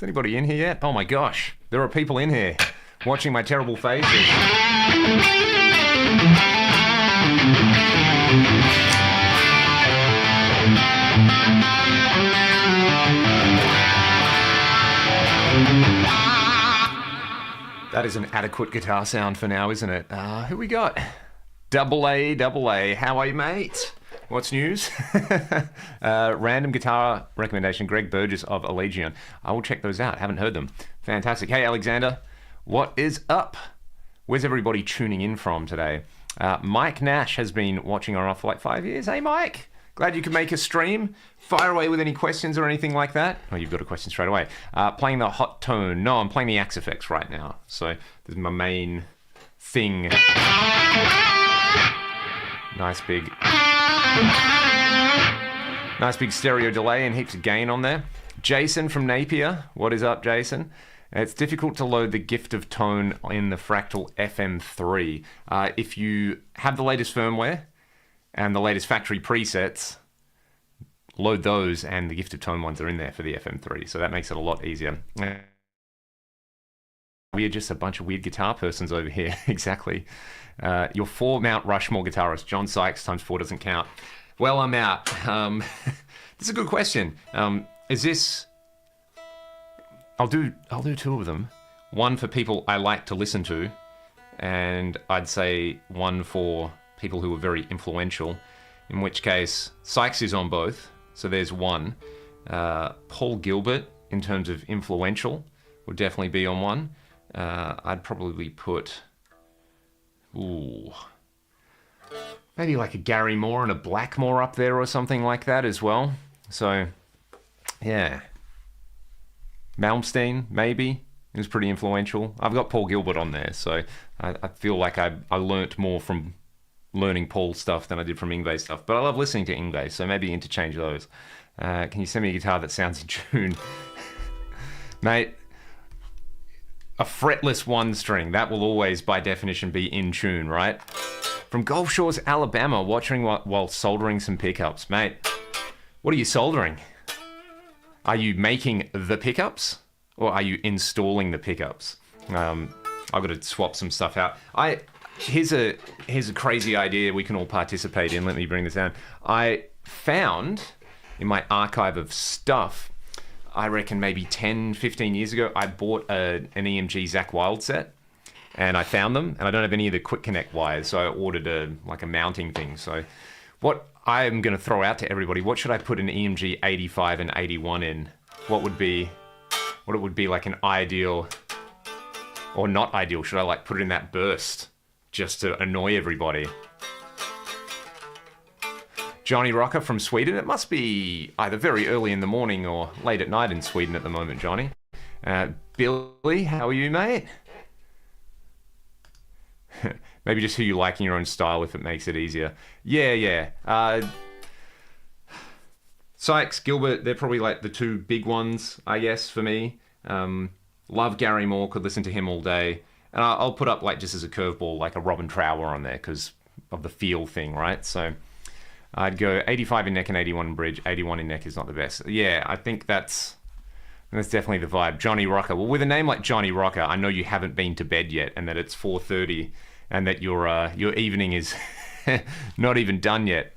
anybody in here yet? Oh my gosh, there are people in here watching my terrible faces. That is an adequate guitar sound for now, isn't it? Who we got? Double A. How are you, mate? What's news? Random guitar recommendation, Greg Burgess of Allegion. I will check those out. Haven't heard them. Fantastic. Hey, Alexander. What is up? Where's everybody tuning in from today? Mike Nash has been watching our off for like 5 years. Hey, Mike. Glad you could make a stream. Fire away with any questions or anything like that. Oh, you've got a question straight away. Playing the hot tone. No, I'm playing the Axe effects right now. So this is my main thing. Nice big stereo delay and heaps of gain on there. Jason from Napier. What is up, Jason? It's difficult to load the Gift of Tone in the Fractal FM3. If you have the latest firmware and the latest factory presets, load those, and the Gift of Tone ones are in there for the FM3, so that makes it a lot easier. We are just a bunch of weird guitar persons over here. Exactly. Your 4 Mount Rushmore guitarist, John Sykes times 4 doesn't count. Well, I'm out. This is a good question. Is this... I'll do 2 of them. One for people I like to listen to, and I'd say one for people who are very influential, in which case Sykes is on both, so there's one. Paul Gilbert, in terms of influential, would definitely be on one. I'd probably put, maybe like a Gary Moore and a Blackmore up there or something like that as well. So, yeah. Malmsteen, maybe. He was pretty influential. I've got Paul Gilbert on there, so I feel like I learnt more from learning Paul stuff than I did from Yngwie stuff. But I love listening to Yngwie, so maybe interchange those. Can you send me a guitar that sounds in tune? Mate, a fretless 1-string, that will always, by definition, be in tune, right? From Gulf Shores, Alabama, watching while soldering some pickups. Mate, what are you soldering? Are you making the pickups, or are you installing the pickups? I've got to swap some stuff out. Here's a crazy idea we can all participate in. Let me bring this down. I found in my archive of stuff, I reckon maybe 10, 15 years ago, I bought an EMG Zakk Wylde set, and I found them, and I don't have any of the quick connect wires, so I ordered a mounting thing. So what I'm going to throw out to everybody, what should I put an EMG 85 and 81 in? What it would be like an ideal, or not ideal? Should I like put it in that burst just to annoy everybody? Johnny Rocker from Sweden. It must be either very early in the morning or late at night in Sweden at the moment, Johnny. Billy, how are you, mate? Maybe just who you like in your own style if it makes it easier. Yeah. Sykes, Gilbert, they're probably like the 2 big ones, I guess, for me. Love Gary Moore, could listen to him all day. And I'll put up, like, just as a curveball, like a Robin Trower on there because of the feel thing, right? So I'd go 85 in neck and 81 in bridge. 81 in neck is not the best. Yeah, I think that's definitely the vibe. Johnny Rocker. Well, with a name like Johnny Rocker, I know you haven't been to bed yet and that it's 4:30 and that your evening is not even done yet.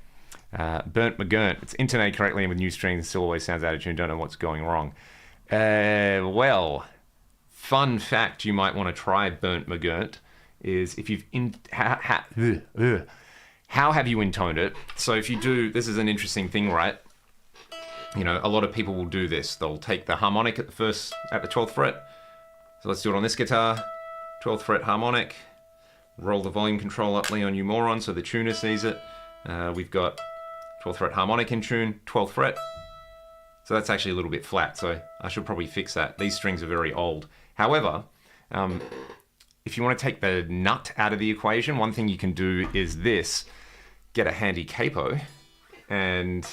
Burnt McGurnt. It's intonated correctly and with new strings, it still always sounds out of tune. Don't know what's going wrong. Well, fun fact you might want to try Burnt McGurnt is if you've how have you intoned it? So if you do, this is an interesting thing, right? You know, a lot of people will do this. They'll take the harmonic at the 12th fret. So let's do it on this guitar. 12th fret harmonic. Roll the volume control up, Leon, you moron, so the tuner sees it. We've got 12th fret harmonic in tune, 12th fret. So that's actually a little bit flat, so I should probably fix that. These strings are very old. However, if you want to take the nut out of the equation, one thing you can do is this. Get a handy capo and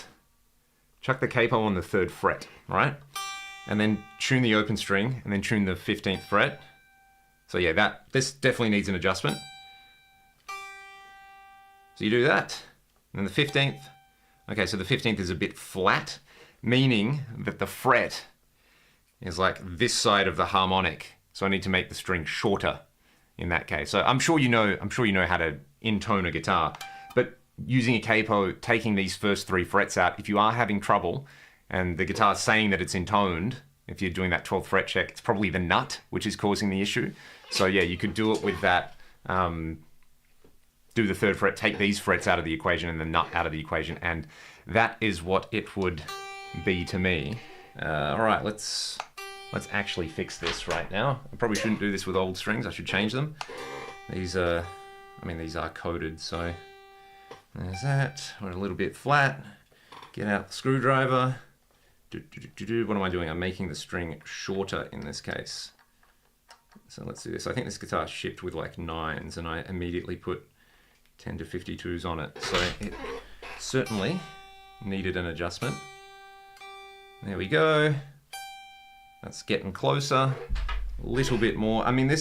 chuck the capo on the 3rd fret, right? And then tune the open string and then tune the 15th fret. So yeah, this definitely needs an adjustment. So you do that. And then the 15th. Okay, so the 15th is a bit flat, meaning that the fret is like this side of the harmonic. So I need to make the string shorter in that case. So I'm sure you know how to intone a guitar, but using a capo, taking these first 3 frets out, if you are having trouble and the guitar's saying that it's intoned, if you're doing that 12th fret check, it's probably the nut which is causing the issue. So yeah, you could do it with that. Do the 3rd fret, take these frets out of the equation and the nut out of the equation, and that is what it would be to me. All right, let's actually fix this right now. I probably shouldn't do this with old strings. I should change them. These are coded, so there's that. We're a little bit flat. Get out the screwdriver. What am I doing? I'm making the string shorter in this case. So let's do this. I think this guitar shipped with like 9s, and I immediately put 10 to 52s on it. So it certainly needed an adjustment. There we go. That's getting closer. A little bit more. I mean,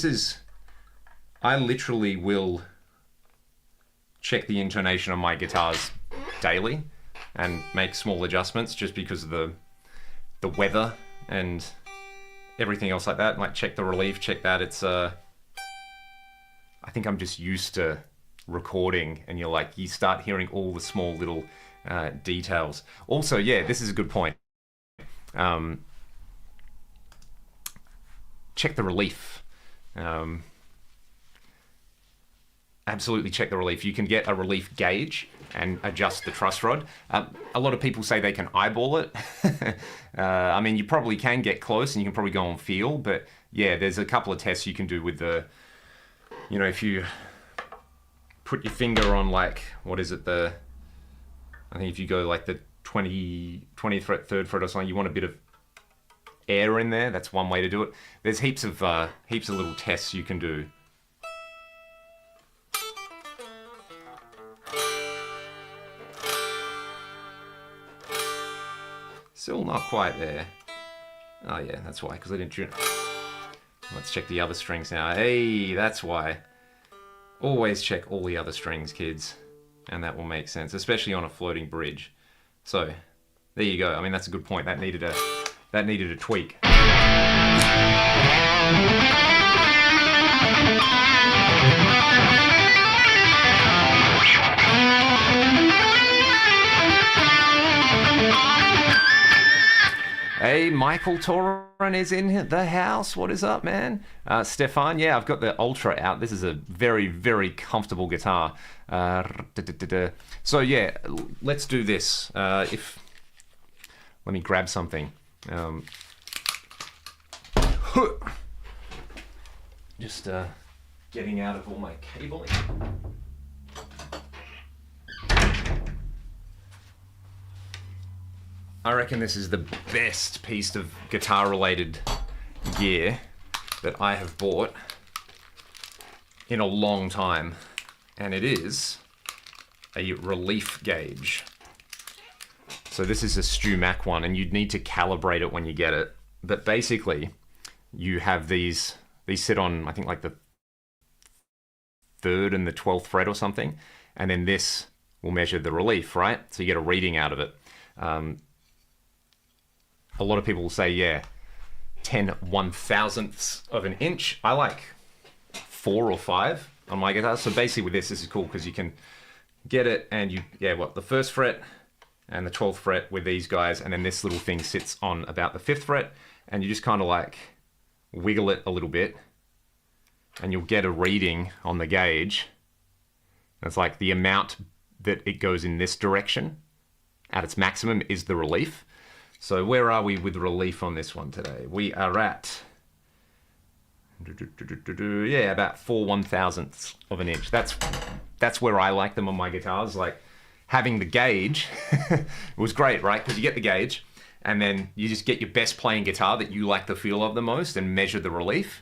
I literally will check the intonation on my guitars daily and make small adjustments just because of the weather and everything else like that. Might check the relief, check that. It's I think I'm just used to recording, and you start hearing all the small little details. Also, yeah, this is a good point. Check the relief. Absolutely check the relief. You can get a relief gauge and adjust the truss rod. A lot of people say they can eyeball it. I mean, you probably can get close and you can probably go on feel, but yeah, there's a couple of tests you can do with if you put your finger on like, what is it, I think if you go like the 20th fret, 3rd fret or something, you want a bit of air in there. That's one way to do it. There's heaps of little tests you can do. Still not quite there. Oh yeah, that's why, because I didn't tune it. Let's check the other strings now. Hey, that's why. Always check all the other strings, kids, and that will make sense, especially on a floating bridge. So there you go. I mean, that's a good point. That needed a tweak. Hey, Michael Toran is in the house. What is up, man? Stefan, yeah, I've got the Ultra out. This is a very, very comfortable guitar. So yeah, let's do this. Let me grab something. Just getting out of all my cabling. I reckon this is the best piece of guitar-related gear that I have bought in a long time, and it is a relief gauge. So this is a Stu Mac one, and you'd need to calibrate it when you get it. But basically, you have these sit on, I think, like the 3rd and the 12th fret or something, and then this will measure the relief, right? So you get a reading out of it. A lot of people will say, yeah, 10 1/1000ths of an inch. I like 4 or 5 on my guitar. So basically with this is cool because you can get it and the 1st fret and the 12th fret with these guys, and then this little thing sits on about the 5th fret, and you just kind of like wiggle it a little bit and you'll get a reading on the gauge. It's like the amount that it goes in this direction at its maximum is the relief. So where are we with relief on this one today? We are at, yeah, about 4 1/1000ths of an inch. That's where I like them on my guitars. Like having the gauge was great, right? Because you get the gauge and then you just get your best playing guitar that you like the feel of the most and measure the relief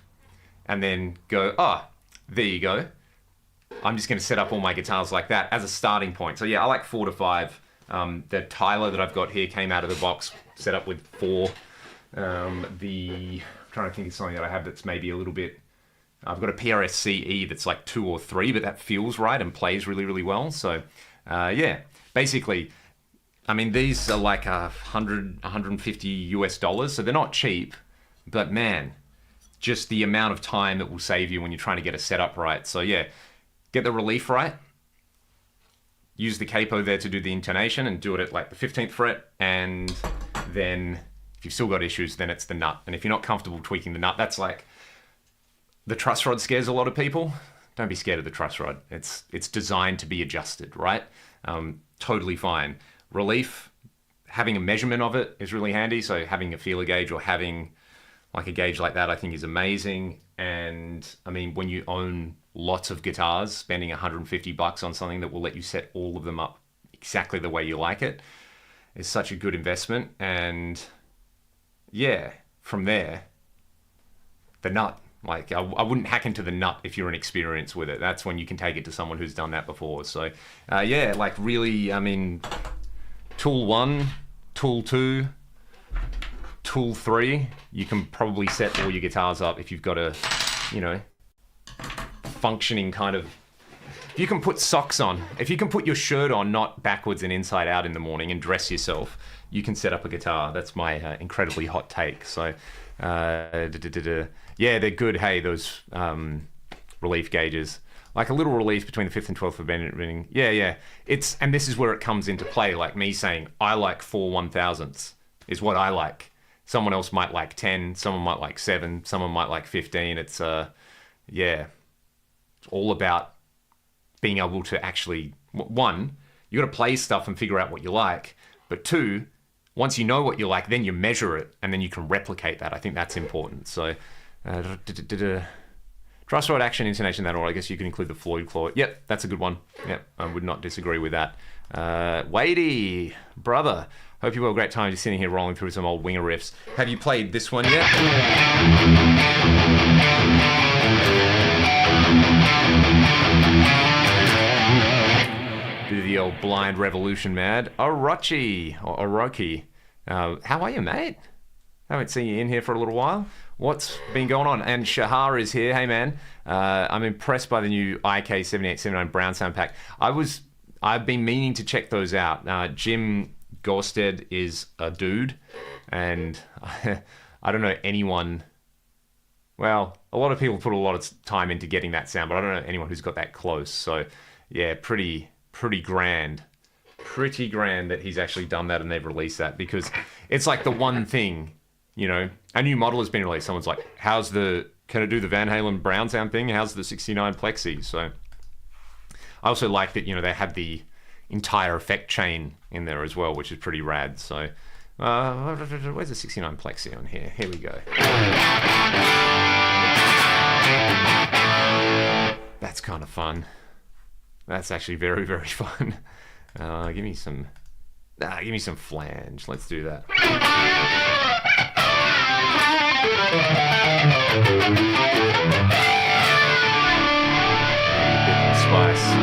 and then go, oh, there you go. I'm just going to set up all my guitars like that as a starting point. So yeah, I like 4 to 5. The Tyler that I've got here came out of the box set up with 4. I'm trying to think of something that I have that's maybe a little bit. I've got a PRS CE that's like 2 or 3, but that feels right and plays really, really well. So yeah, basically, I mean, these are like $150 US, so they're not cheap. But man, just the amount of time it will save you when you're trying to get a setup right. So yeah, get the relief right. Use the capo there to do the intonation and do it at like the 15th fret. And then if you've still got issues, then it's the nut. And if you're not comfortable tweaking the nut, that's like the truss rod scares a lot of people. Don't be scared of the truss rod. It's designed to be adjusted, right? Totally fine. Relief, having a measurement of it is really handy. So having a feeler gauge or having like a gauge like that, I think is amazing. And I mean, when you own lots of guitars, spending $150 on something that will let you set all of them up exactly the way you like it is such a good investment. And yeah, from there, the nut. Like I wouldn't hack into the nut if you're inexperienced with it. That's when you can take it to someone who's done that before. So yeah, like really, I mean, tool 1, tool 2, tool 3, you can probably set all your guitars up if you've got a, you know, functioning kind of, if you can put socks on, if you can put your shirt on, not backwards and inside out in the morning and dress yourself, you can set up a guitar. That's my incredibly hot take. So yeah, they're good. Hey, those relief gauges, like a little relief between the 5th and 12th of bending. Yeah. And this is where it comes into play. Like me saying, I like 4 1/1000ths is what I like. Someone else might like 10, someone might like 7, someone might like 15. It's yeah, it's all about being able to actually, one, you got to play stuff and figure out what you like. But two, once you know what you like, then you measure it and then you can replicate that. I think that's important. So, truss rod action, intonation, that, or I guess you can include the Floyd claw. Yep, that's a good one. Yep, I would not disagree with that. Wadey, brother, hope you had a great time just sitting here rolling through some old Winger riffs. Have you played this one yet? Do the old blind revolution, mad. Orochi, or Oroki. How are you, mate? Haven't seen you in here for a little while. What's been going on? And Shahar is here. Hey, man. I'm impressed by the new IK7879 Brown Sound Pack. I've been meaning to check those out. Jim Gorsted is a dude, and I don't know anyone. Well, a lot of people put a lot of time into getting that sound, but I don't know anyone who's got that close. So, yeah, pretty grand. Pretty grand that he's actually done that and they've released that, because it's like the one thing, you know, a new model has been released. Someone's like, can it do the Van Halen Brown Sound thing? How's the 69 Plexi? So I also like that, you know, they have the entire effect chain in there as well, which is pretty rad. So where's the 69 Plexi on here? Here we go. That's kind of fun. That's actually very, very fun. Give me some flange. Let's do that. A bit more spice.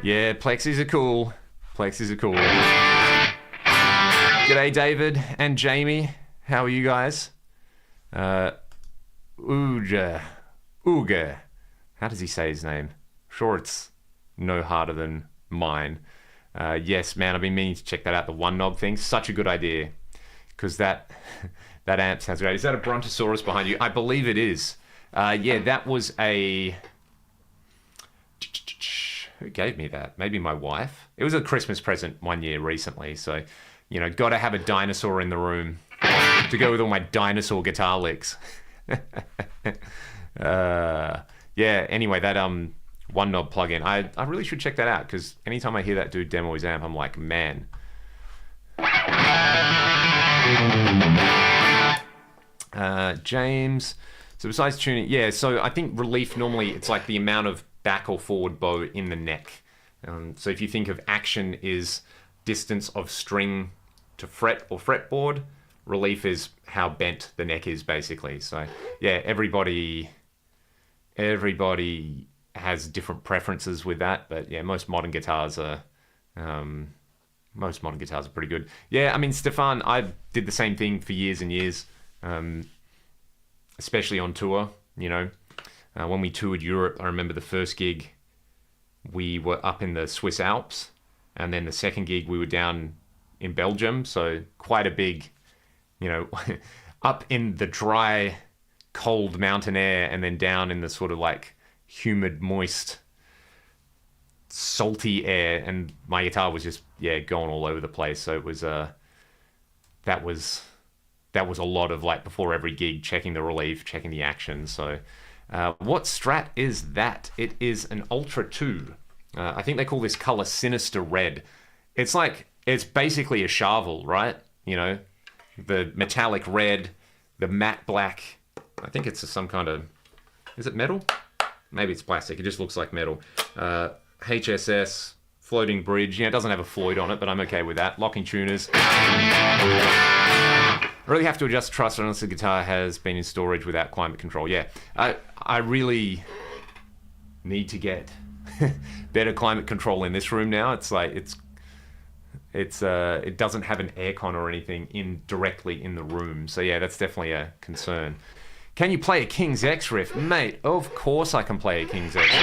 Yeah, Plexis are cool. Plexis are cool. G'day, David and Jamie. How are you guys? Uga. How does he say his name? Sure, it's no harder than mine. Yes, man, I've been meaning to check that out. The one knob thing, such a good idea, because that amp sounds great. Is that a Brontosaurus behind you? I believe it is. Yeah, that was a... Who gave me that? Maybe my wife. It was a Christmas present one year recently. So, you know, got to have a dinosaur in the room to go with all my dinosaur guitar licks. Yeah, anyway, that one knob plugin, I really should check that out, because anytime I hear that dude demo his amp, I'm like, man. James, So besides tuning, yeah, so I think relief normally it's like the amount of back or forward bow in the neck. So if you think of action is distance of string to fret or fretboard, relief is how bent the neck is basically. So yeah, everybody has different preferences with that, but yeah, most modern guitars are pretty good. Yeah, I mean, Stefan, I did the same thing for years and years, especially on tour. When we toured Europe, I remember the first gig we were up in the Swiss Alps, and then the second gig we were down in Belgium, so quite a big, up in the dry, cold mountain air, and then down in the sort of like humid, moist, salty air, and my guitar was just going all over the place. So it was that was a lot of like before every gig checking the relief, checking the action. So what Strat is that? It is an Ultra 2. I think they call this color Sinister Red. It's basically a Charvel, right? The metallic red, the matte black. I think it's some kind of, is it metal? Maybe it's plastic. It just looks like metal. HSS, floating bridge. It doesn't have a Floyd on it, but I'm okay with that. Locking tuners. I really have to adjust truss unless the guitar has been in storage without climate control. Yeah, I really need to get better climate control in this room now. It's like it doesn't have an aircon or anything directly in the room. So yeah, that's definitely a concern. Can you play a King's X riff? Mate, of course I can play a King's X riff.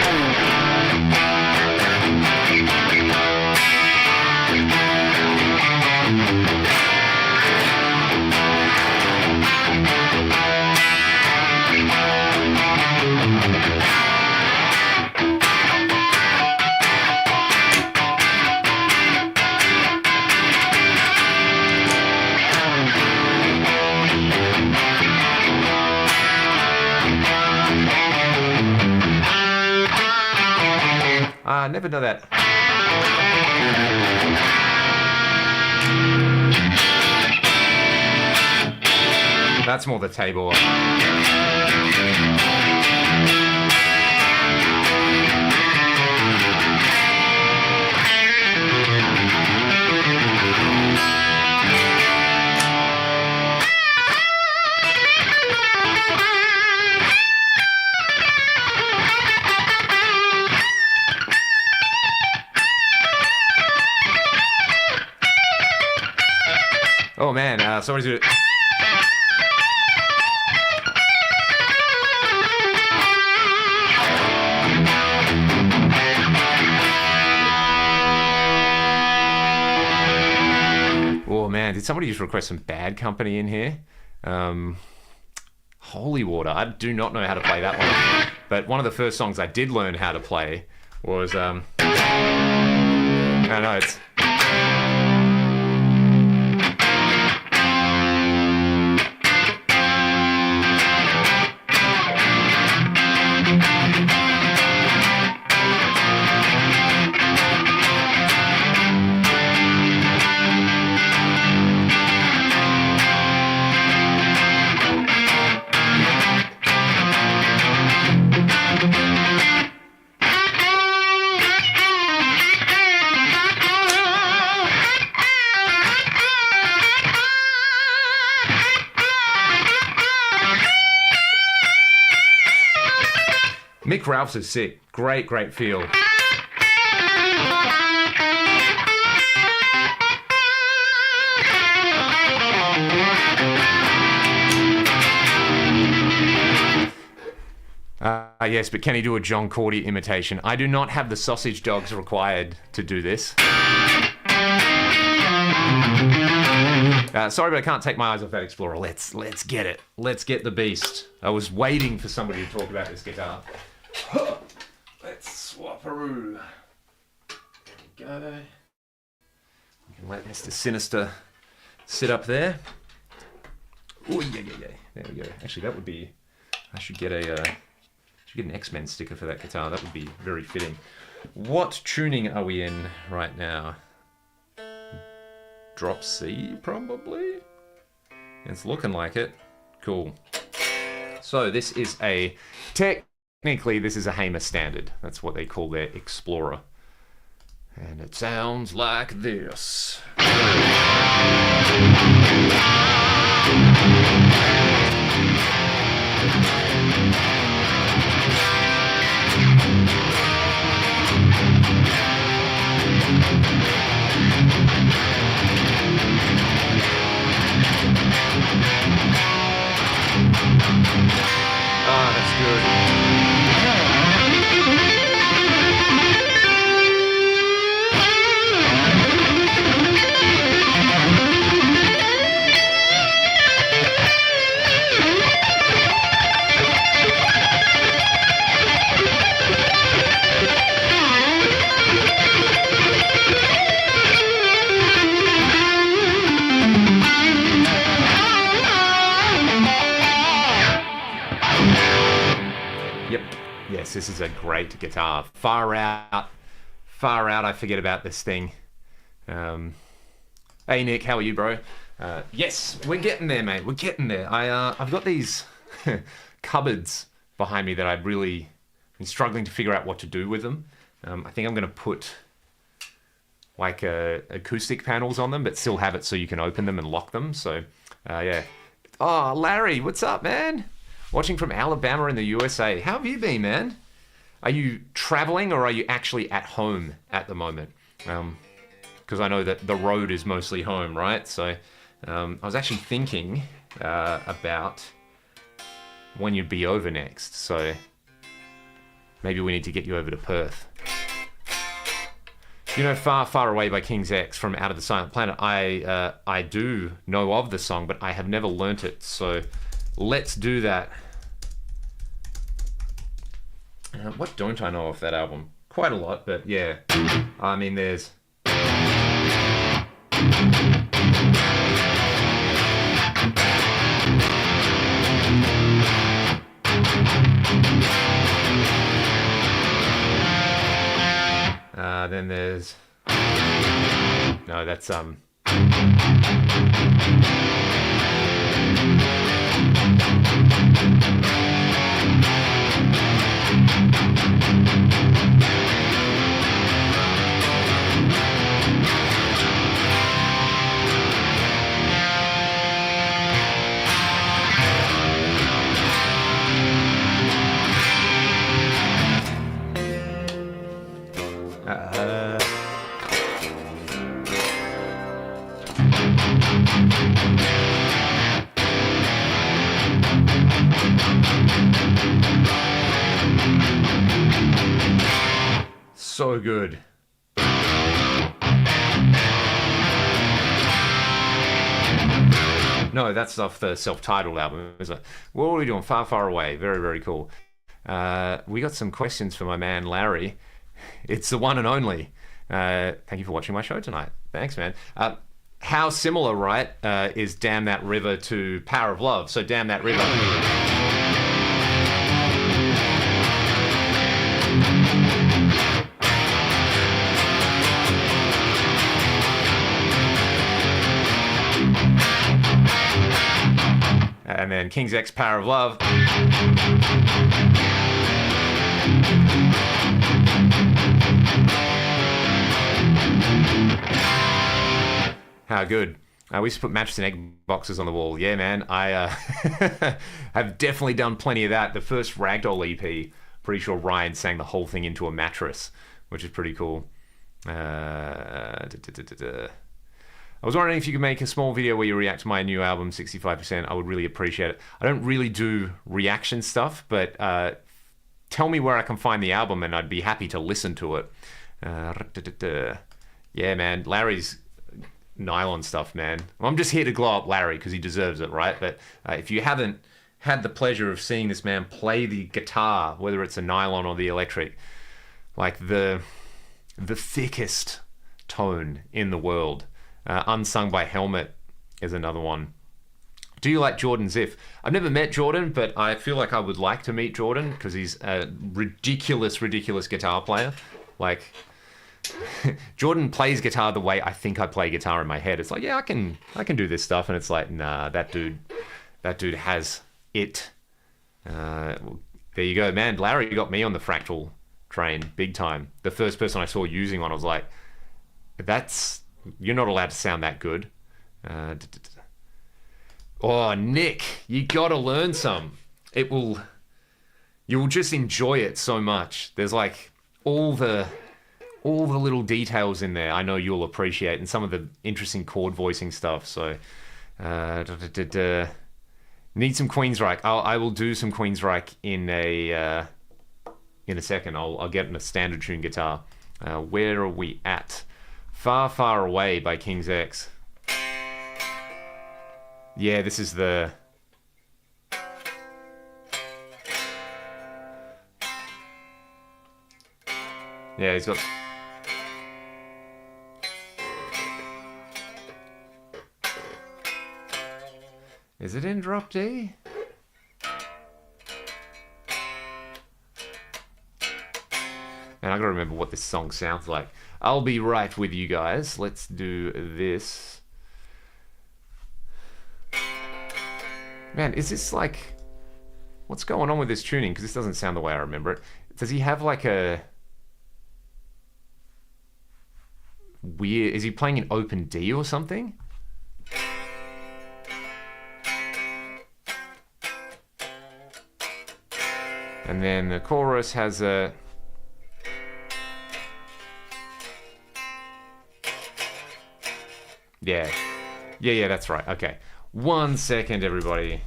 I never know that. That's more the table. Oh man, sorry to... Oh man, did somebody just request some Bad Company in here? Holy Water, I do not know how to play that one. But one of the first songs I did learn how to play was... I don't know, it's... Mick Ralph's is sick. Great feel. Yes, but can he do a John Cordy imitation? I do not have the sausage dogs required to do this. Sorry, but I can't take my eyes off that Explorer. Let's get it. Let's get the beast. I was waiting for somebody to talk about this guitar. Let's swap-a-roo. There we go. You can let Mr. Sinister sit up there. Oh yeah. There we go. Actually, that would be... I should get an X-Men sticker for that guitar. That would be very fitting. What tuning are we in right now? Drop C, probably? It's looking like it. Cool. So this is technically this is a Hamer standard. That's what they call their Explorer. And it sounds like this. Ah, that's good. Yes, this is a great guitar. Far out, I forget about this thing. Hey Nick, how are you, bro? Yes, we're getting there, mate. We're getting there. I've got these cupboards behind me that I've really been struggling to figure out what to do with them. I think I'm going to put like acoustic panels on them, but still have it so you can open them and lock them. So, yeah. Oh, Larry, what's up, man? Watching from Alabama in the USA. How have you been, man? Are you traveling or are you actually at home at the moment? Because I know that the road is mostly home, right? So I was actually thinking about when you'd be over next. So maybe we need to get you over to Perth. You know, Far, Far Away by King's X from Out of the Silent Planet. I do know of the song, but I have never learnt it. So let's do that. What don't I know of that album? Quite a lot, but yeah. I mean, there's... then there's... No, that's... so good. No, that's off the self-titled album. It was like, what are we doing? Far, Far Away. Very, very cool. We got some questions for my man, Larry. It's the one and only. Thank you for watching my show tonight. Thanks, man. How similar, right, is Damn That River to Power of Love? So Damn That River. And then King's X, Power of Love. How good. We used to put mattress and egg boxes on the wall. Yeah, man. I have definitely done plenty of that. The first Ragdoll EP, pretty sure Ryan sang the whole thing into a mattress, which is pretty cool. I was wondering if you could make a small video where you react to my new album, 65%. I would really appreciate it. I don't really do reaction stuff, but tell me where I can find the album and I'd be happy to listen to it. Yeah, man. Larry's nylon stuff, man. I'm just here to glow up Larry because he deserves it, right? But if you haven't had the pleasure of seeing this man play the guitar, whether it's a nylon or the electric, like the thickest tone in the world. Unsung by Helmet is another one. Do you like Jordan Ziff? I've never met Jordan, but I feel like I would like to meet Jordan because he's a ridiculous guitar player. Like, Jordan plays guitar the way I think I play guitar in my head. It's like, yeah, I can do this stuff, and it's like, nah, that dude has it. Well, there you go, man. Larry got me on the fractal train big time. The first person I saw using one, I was like, you're not allowed to sound that good. Oh, Nick, you gotta learn some. You'll just enjoy it so much. There's like all the little details in there I know you'll appreciate, and some of the interesting chord voicing stuff. So need some Queensryche. I will do some Queensryche in a second. I'll get a standard tune guitar. Where are we at? Far, Far Away by King's X. Yeah, this is the... Yeah, he's got... Is it in drop D? And I gotta remember what this song sounds like. I'll be right with you guys. Let's do this. Man, is this like... What's going on with this tuning? Because this doesn't sound the way I remember it. Does he have like a... weird... Is he playing an open D or something? And then the chorus has a... Yeah. Yeah, that's right. Okay. 1 second, everybody.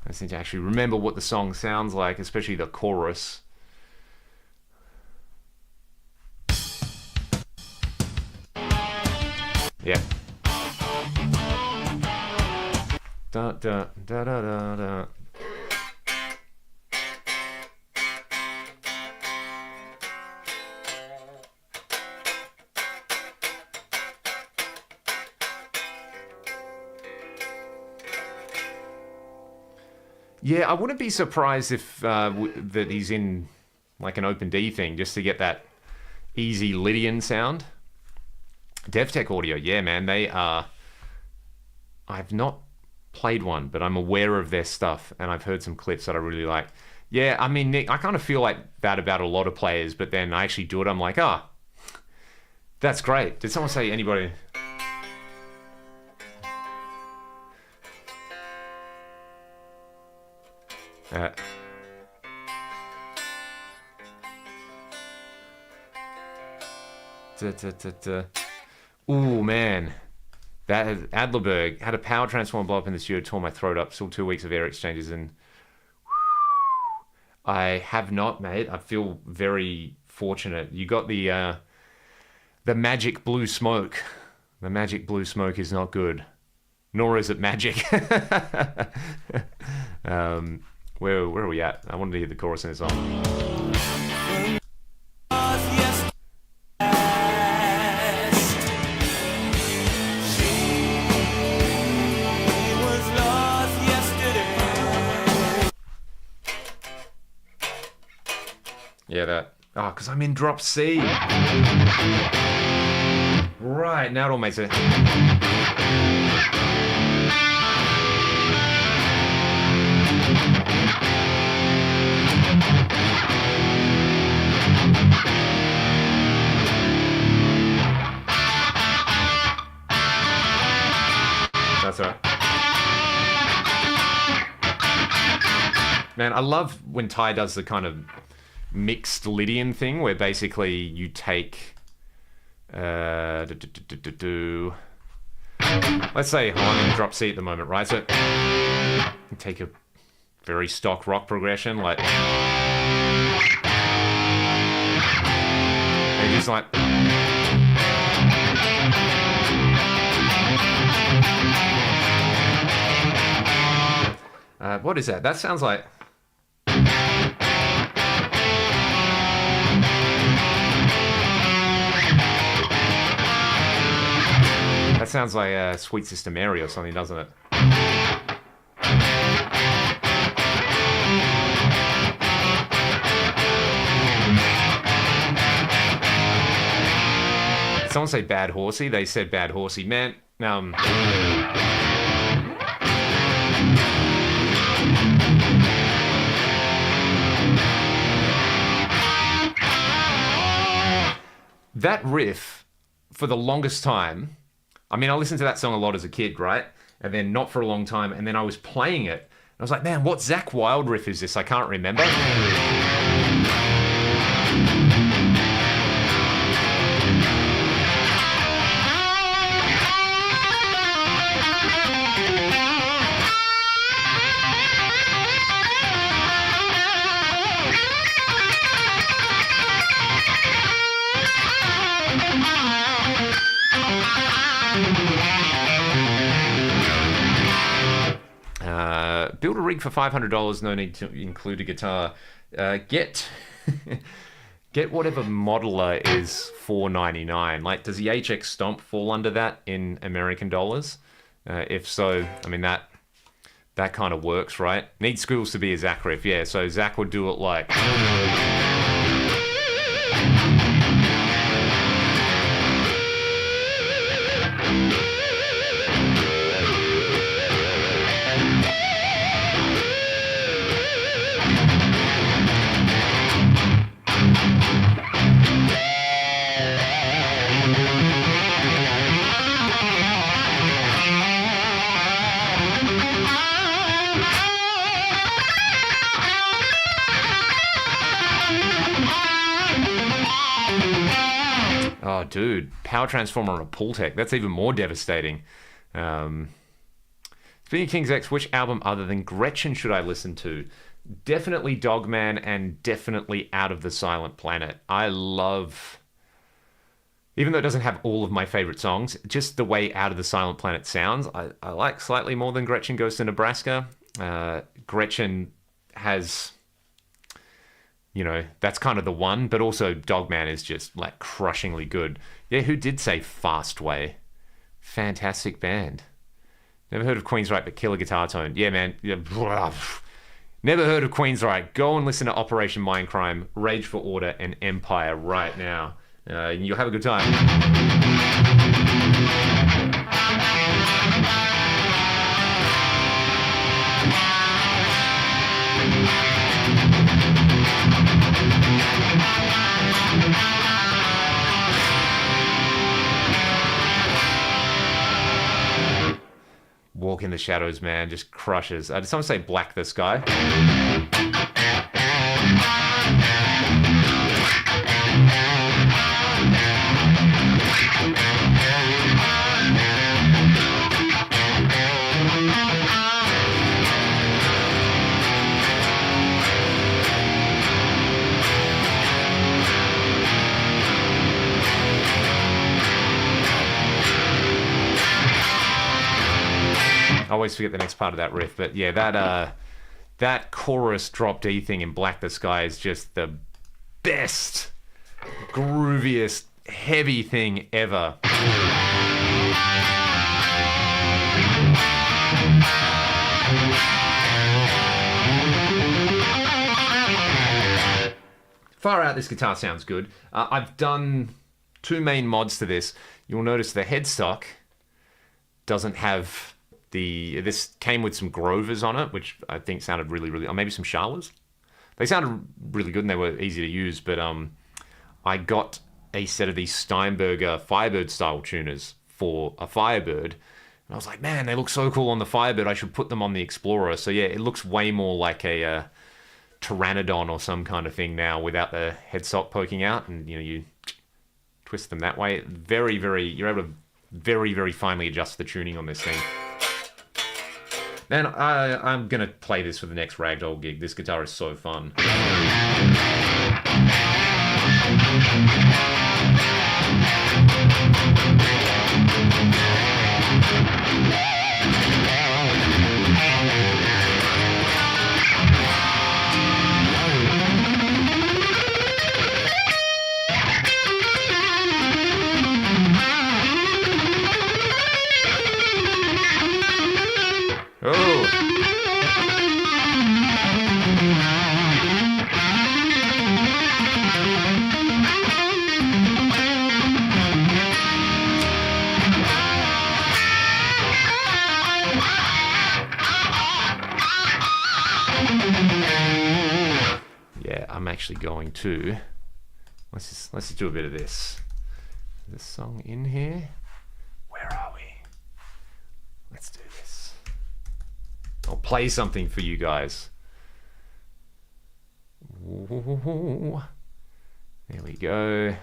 I just need to actually remember what the song sounds like, especially the chorus. Yeah. Da da da da da da. Yeah, I wouldn't be surprised if that he's in like an open D thing just to get that easy Lydian sound. DevTech Audio, yeah, man, they are... I've not played one, but I'm aware of their stuff, and I've heard some clips that I really like. Yeah, I mean, Nick, I kind of feel like that about a lot of players, but then I actually do it, I'm like, that's great. Did someone say anybody... Ooh, man. That Adlerberg had a power transformer blow up in the studio, tore my throat up. Still 2 weeks of air exchanges, and I have not, mate. I feel very fortunate. You got the magic blue smoke. The magic blue smoke is not good, nor is it magic. Where are we at? I wanted to hear the chorus in this song. Yeah, that. Oh, because I'm in drop C. Right, now it all makes sense. That's right. Man, I love when Ty does the kind of mixed Lydian thing where basically you take let's say I'm in drop C at the moment, right? So you take a very stock rock progression, like, and just like, what is that? That sounds like... That sounds like Sweet Sister Mary or something, doesn't it? Did someone say Bad Horsey? They said Bad Horsey. Man, that riff, for the longest time, I mean, I listened to that song a lot as a kid, right? And then not for a long time, and then I was playing it, and I was like, man, what Zakk Wylde riff is this? I can't remember. Build a rig for $500, no need to include a guitar. Get whatever modeler is $499. Like, does the HX Stomp fall under that in American dollars? If so, I mean, that kind of works, right? Needs schools to be a Zakk riff, yeah. So Zakk would do it like... Oh, dude, power transformer on a Pultec. That's even more devastating. Speaking of King's X, which album other than Gretchen should I listen to? Definitely Dogman and definitely Out of the Silent Planet. I love, even though it doesn't have all of my favorite songs, just the way Out of the Silent Planet sounds, I like slightly more than Gretchen Goes to Nebraska. Gretchen has... You know, that's kind of the one, but also Dogman is just like crushingly good. Yeah, who did say Fastway? Fantastic band. Never heard of Queensryche, but killer guitar tone. Yeah, man. Yeah. Never heard of Queensryche. Go and listen to Operation Mindcrime, Rage for Order, and Empire right now. You'll have a good time. Walk in the Shadows, man, just crushes. Did someone say Black the Sky? I always forget the next part of that riff, but yeah, that chorus drop D thing in Black the Sky is just the best, grooviest, heavy thing ever. Far out, this guitar sounds good. I've done 2 main mods to this. You'll notice the headstock doesn't have... This came with some Grovers on it, which I think sounded really, or maybe some Shawas. They sounded really good and they were easy to use, but I got a set of these Steinberger Firebird style tuners for a Firebird, and I was like, man, they look so cool on the Firebird, I should put them on the Explorer. So yeah, it looks way more like a Pteranodon or some kind of thing now without the headstock poking out, and you twist them that way. Very, you're able to very finely adjust the tuning on this thing. Man, I'm going to play this for the next Ragdoll gig. This guitar is so fun. Oh! Yeah, I'm actually going to... Let's just do a bit of this. this song in here. Where are we? Let's do this. I'll play something for you guys. Ooh, there we go.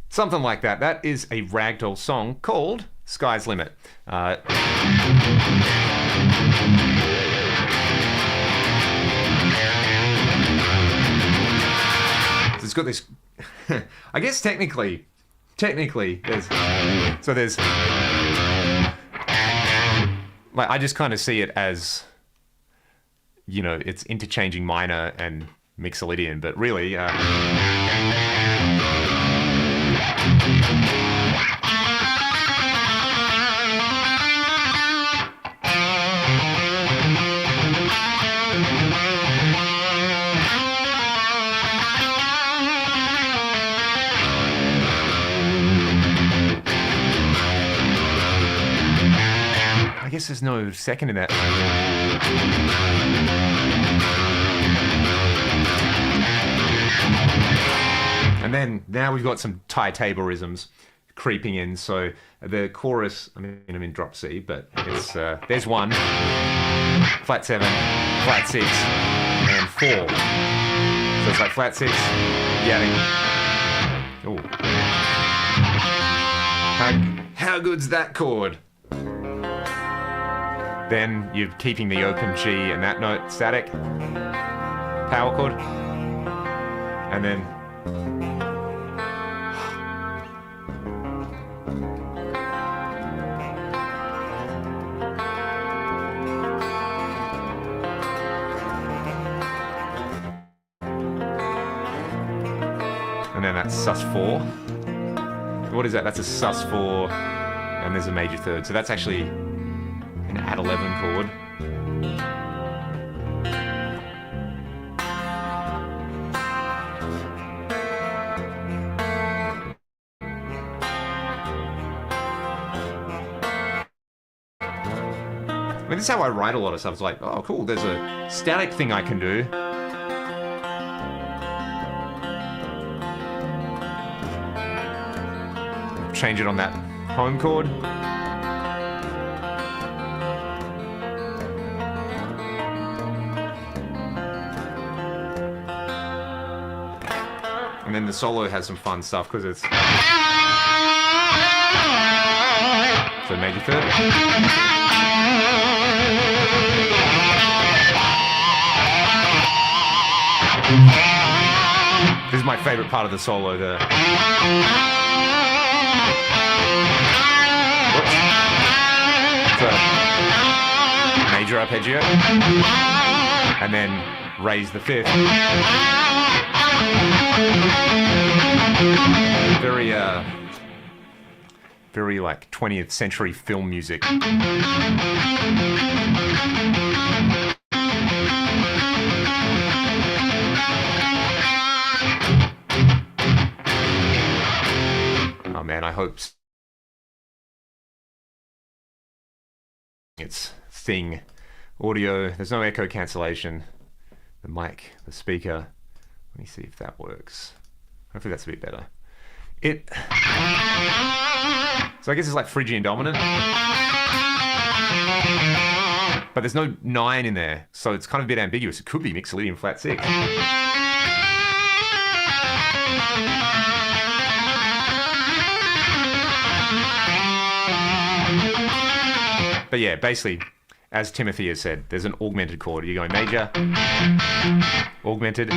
Something like that. That is a ragdoll song called Sky's Limit. It's got this... I guess technically, there's... Like, I just kind of see it as, you know, it's interchanging minor and Mixolydian, but really... I guess there's no second in that. And then now we've got some Thai table rhythms creeping in. So the chorus, I mean, I'm in drop C, but it's there's 1, flat 7, flat 6, and 4. So it's like flat 6, yelling. Oh, how good's that chord? Then you're keeping the open G and that note static, power chord, and then that's sus4. What is that? That's a sus4, and there's a major third. So that's actually an add 11 chord. I mean, this is how I write a lot of stuff. It's like, oh, cool, there's a static thing I can do. Change it on that home chord. And then the solo has some fun stuff because it's... So major third. This is my favorite part of the solo, the... So, major arpeggio, and then raise the 5th. Very like 20th century film music. Oh man, I hope it's thing audio. There's no echo cancellation. The mic, the speaker. Let me see if that works. Hopefully that's a bit better. So I guess it's like Phrygian dominant. But there's no 9 in there, so it's kind of a bit ambiguous. It could be Mixolydian flat 6. But yeah, basically, as Timothy has said, there's an augmented chord. You're going major, augmented.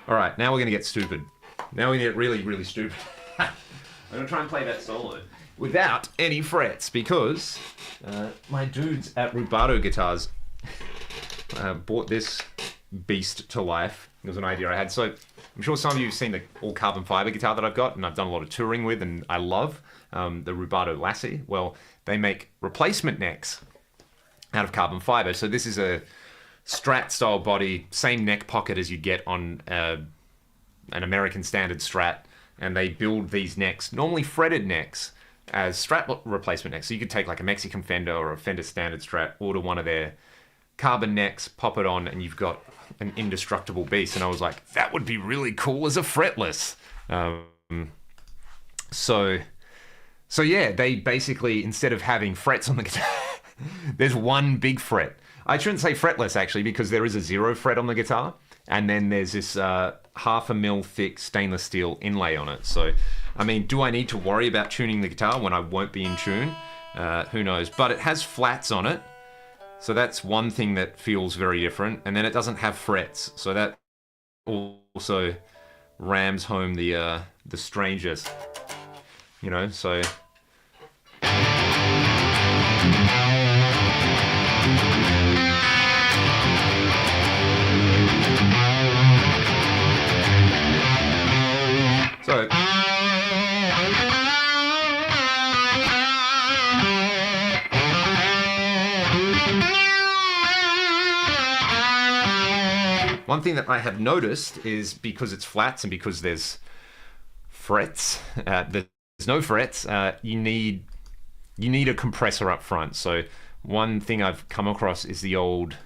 All right, now we're going to get stupid. Now we're going to get really, really stupid. I'm going to try and play that solo without any frets because my dudes at Rubato Guitars bought this beast to life. It was an idea I had. So I'm sure some of you have seen the all carbon fiber guitar that I've got and I've done a lot of touring with and I love the Rubato Lassie. Well, they make replacement necks out of carbon fiber. So this is a Strat style body, same neck pocket as you get on an American standard Strat, and they build these necks, normally fretted necks, as Strat replacement necks. So you could take like a Mexican Fender or a Fender standard Strat, order one of their carbon necks, pop it on, and you've got an indestructible beast. And I was like, that would be really cool as a fretless. So yeah, they basically, instead of having frets on the guitar, there's one big fret. I shouldn't say fretless actually, because there is a 0 fret on the guitar, and then there's this 1/2 mil thick stainless steel inlay on it. So, I mean, do I need to worry about tuning the guitar when I won't be in tune? Who knows? But it has flats on it, so that's one thing that feels very different. And then it doesn't have frets, so that also rams home the strangest, you know. So. So, one thing that I have noticed is because it's flats and because there's frets, there's no frets, you need you need a compressor up front. So one thing I've come across is the old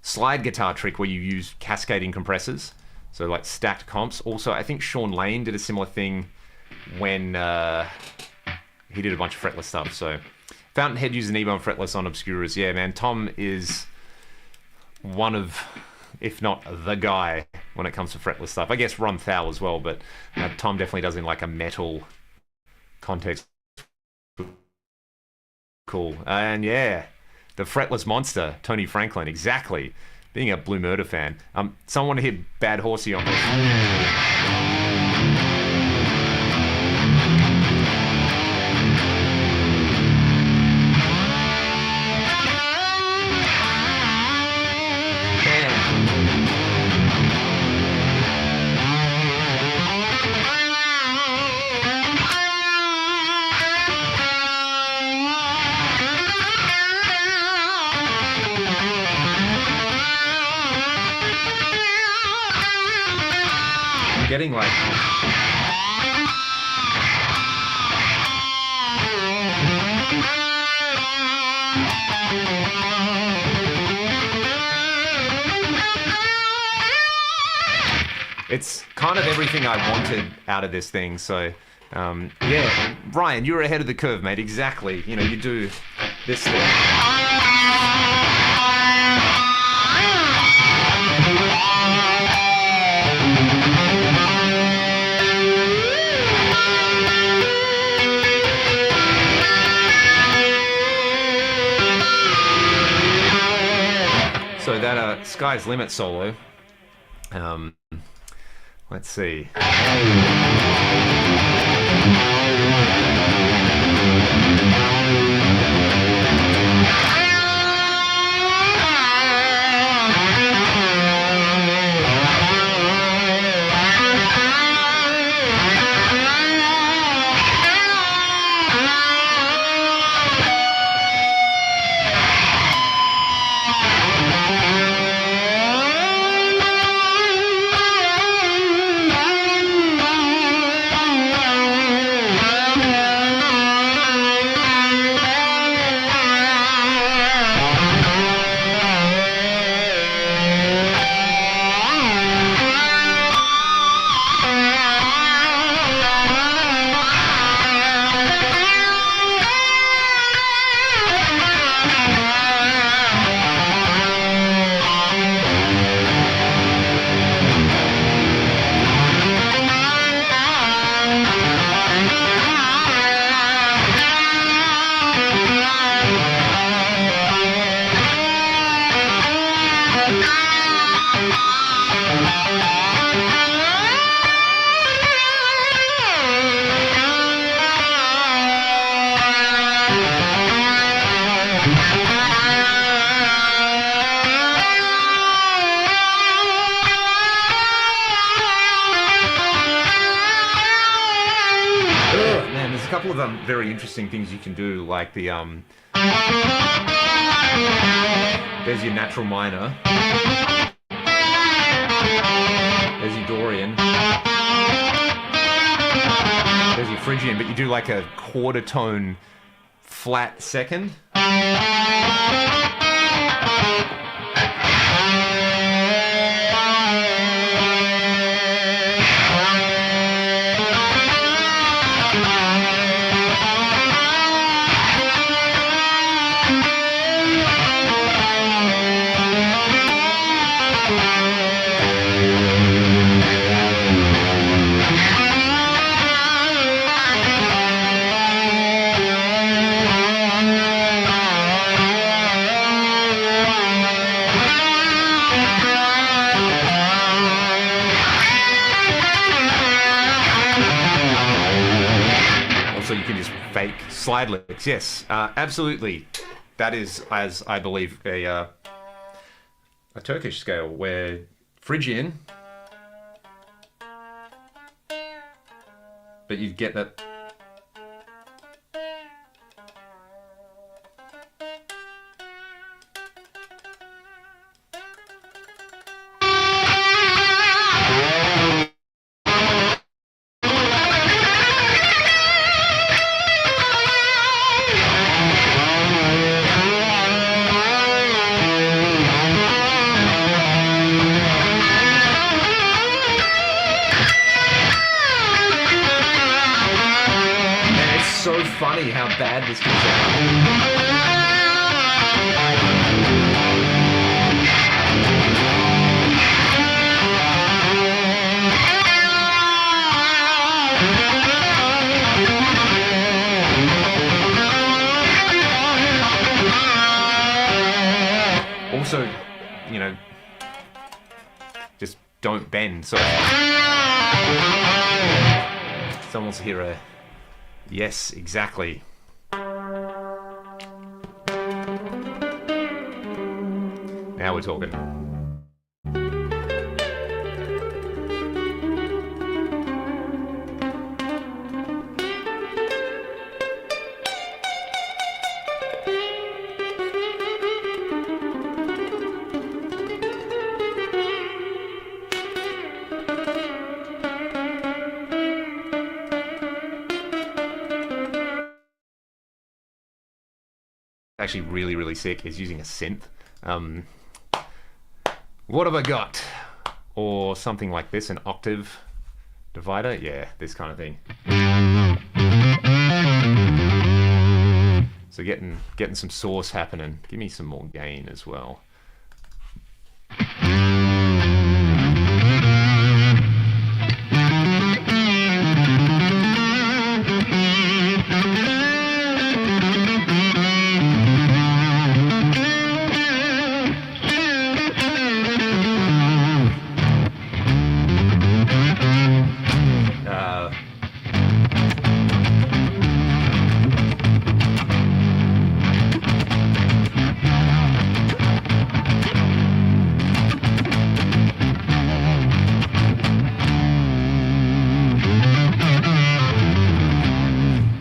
slide guitar trick where you use cascading compressors, so like stacked comps. Also, I think Sean Lane did a similar thing when he did a bunch of fretless stuff. So Fountainhead used an Ebo and fretless on Obscuras. Yeah, man, Tom is one of, if not the guy, when it comes to fretless stuff. I guess Ron Thal as well, but Tom definitely does in like a metal context. Cool. And yeah, the fretless monster, Tony Franklin, exactly. Being a Blue Murder fan. Someone want to hear Bad Horsey on this. Getting like it's kind of everything I wanted out of this thing. So yeah, Ryan, you're ahead of the curve, mate. Exactly. You know, you do this thing. So that Sky's Limit solo, let's see. Couple of very interesting things you can do, like the there's your natural minor, there's your Dorian, there's your Phrygian, but you do like a quarter tone flat second. You can just fake slide licks. Yes, absolutely. That is, as I believe, a Turkish scale where Phrygian, but you get that. bad this can sound. Also, you know, just don't bend. So someone wants to hear a yes, exactly. Now we're talking. Actually really, really sick is using a synth. What have I got? Or something like this, an octave divider. Yeah, this kind of thing. So getting some source happening. Give me some more gain as well.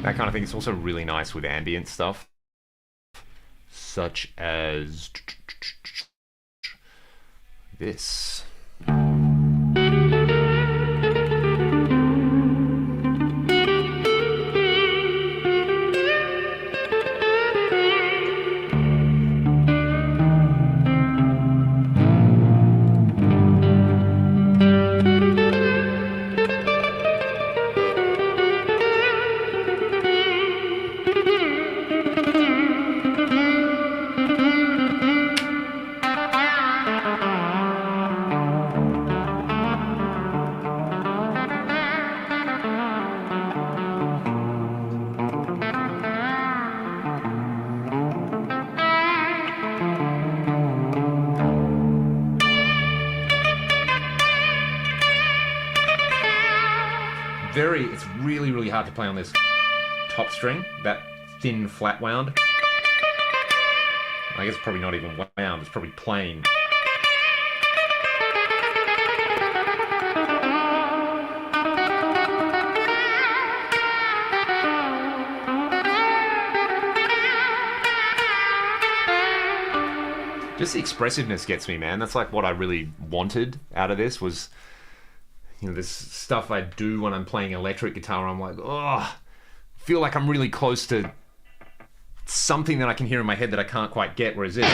That kind of thing. It's also really nice with ambient stuff, such as this. It's really, really hard to play on this top string, that thin flat wound. I guess it's probably not even wound, it's probably plain. Just the expressiveness gets me, man. That's like what I really wanted out of this was, you know, this stuff I do when I'm playing electric guitar. I'm like, oh, I feel like I'm really close to something that I can hear in my head that I can't quite get, whereas this.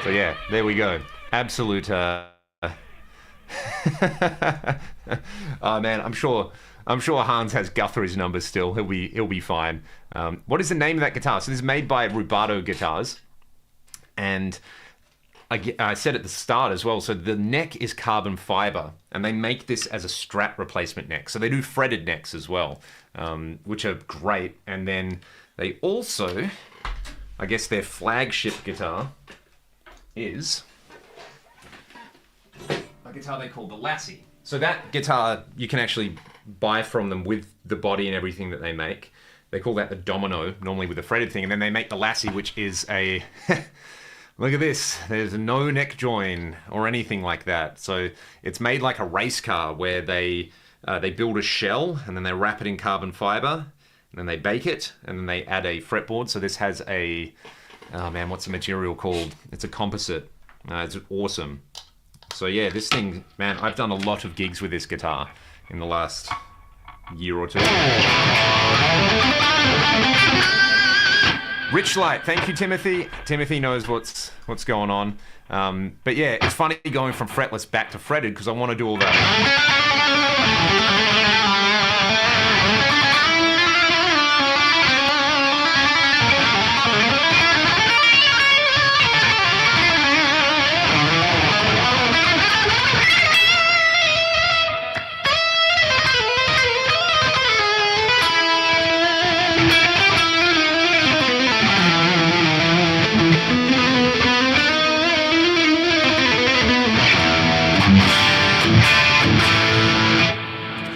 So yeah, there we go. Absolute. Oh man, I'm sure Hans has Guthrie's numbers still. He'll be fine. What is the name of that guitar? So this is made by Rubato Guitars, and I said at the start as well. So the neck is carbon fiber, and they make this as a Strat replacement neck. So they do fretted necks as well, which are great. And then they also, I guess, their flagship guitar is a guitar they call the Lassie. So that guitar you can actually buy from them with the body and everything that they make. They call that the Domino, normally with a fretted thing, and then they make the Lassie, which is a look at this. There's no neck join or anything like that. So it's made like a race car where they They build a shell, and then they wrap it in carbon fiber, and then they bake it, and then they add a fretboard. So this has a, oh man, what's the material called? It's a composite. It's awesome. So yeah, this thing, man, I've done a lot of gigs with this guitar in the last year or two. Rich Light, thank you, Timothy. Timothy knows what's going on. But yeah, it's funny going from fretless back to fretted because I want to do all that.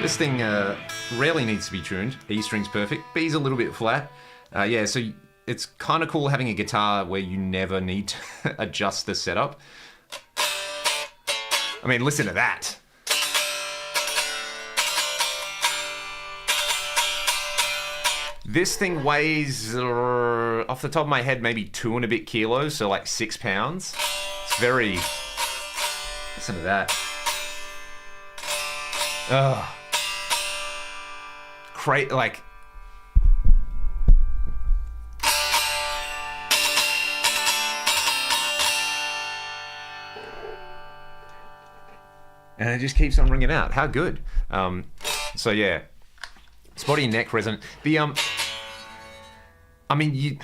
This thing rarely needs to be tuned. E string's perfect. B's a little bit flat. Yeah, so it's kind of cool having a guitar where you never need to adjust the setup. I mean, listen to that. This thing weighs, off the top of my head, maybe 2 and a bit kilos, so like 6 pounds. It's very... Listen to that. Ugh. Like... And it just keeps on ringing out. How good. So yeah. Spotty and neck resonant. The I mean,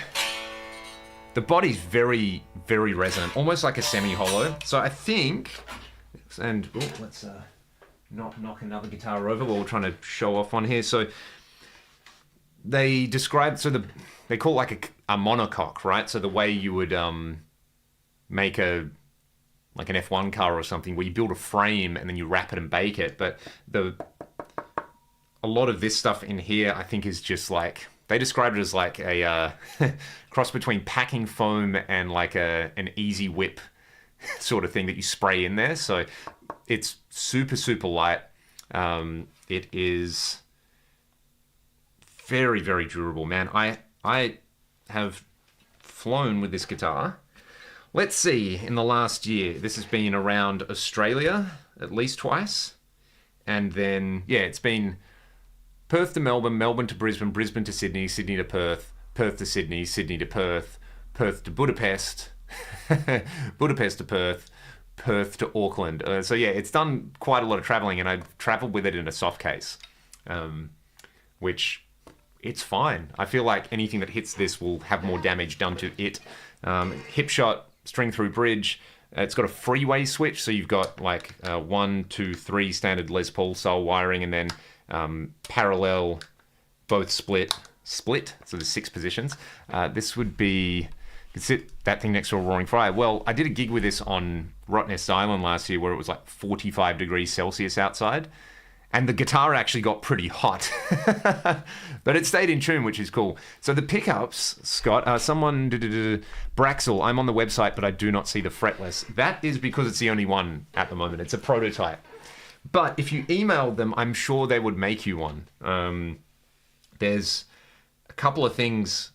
the body's very, very resonant, almost like a semi-hollow. So I think, and let's not knock another guitar over while we're trying to show off one here. So they describe, they call it like a monocoque, right? So the way you would make like an F1 car or something, where you build a frame and then you wrap it and bake it. But a lot of this stuff in here, I think, is just like, they described it as like a cross between packing foam and like an easy whip sort of thing that you spray in there. So it's super, super light. It is very, very durable, man. I have flown with this guitar. Let's see, in the last year, this has been around Australia at least twice. And then, yeah, it's been Perth to Melbourne, Melbourne to Brisbane, Brisbane to Sydney, Sydney to Perth, Perth to Sydney, Sydney to Perth, Perth to Budapest, Budapest to Perth, Perth to Auckland. So yeah, it's done quite a lot of traveling, and I've traveled with it in a soft case, which it's fine. I feel like anything that hits this will have more damage done to it. Hip shot, string through bridge. It's got a freeway switch, so you've got like 1, 2, 3 standard Les Paul style wiring, and then parallel, both split, so there's 6 positions. This would be, you could sit that thing next to a roaring fire. Well, I did a gig with this on Rottnest Island last year where it was like 45 degrees Celsius outside, and the guitar actually got pretty hot. But it stayed in tune, which is cool. So the pickups, Scott, Braxel, I'm on the website, but I do not see the fretless. That is because it's the only one at the moment. It's a prototype. But if you emailed them, I'm sure they would make you one. There's a couple of things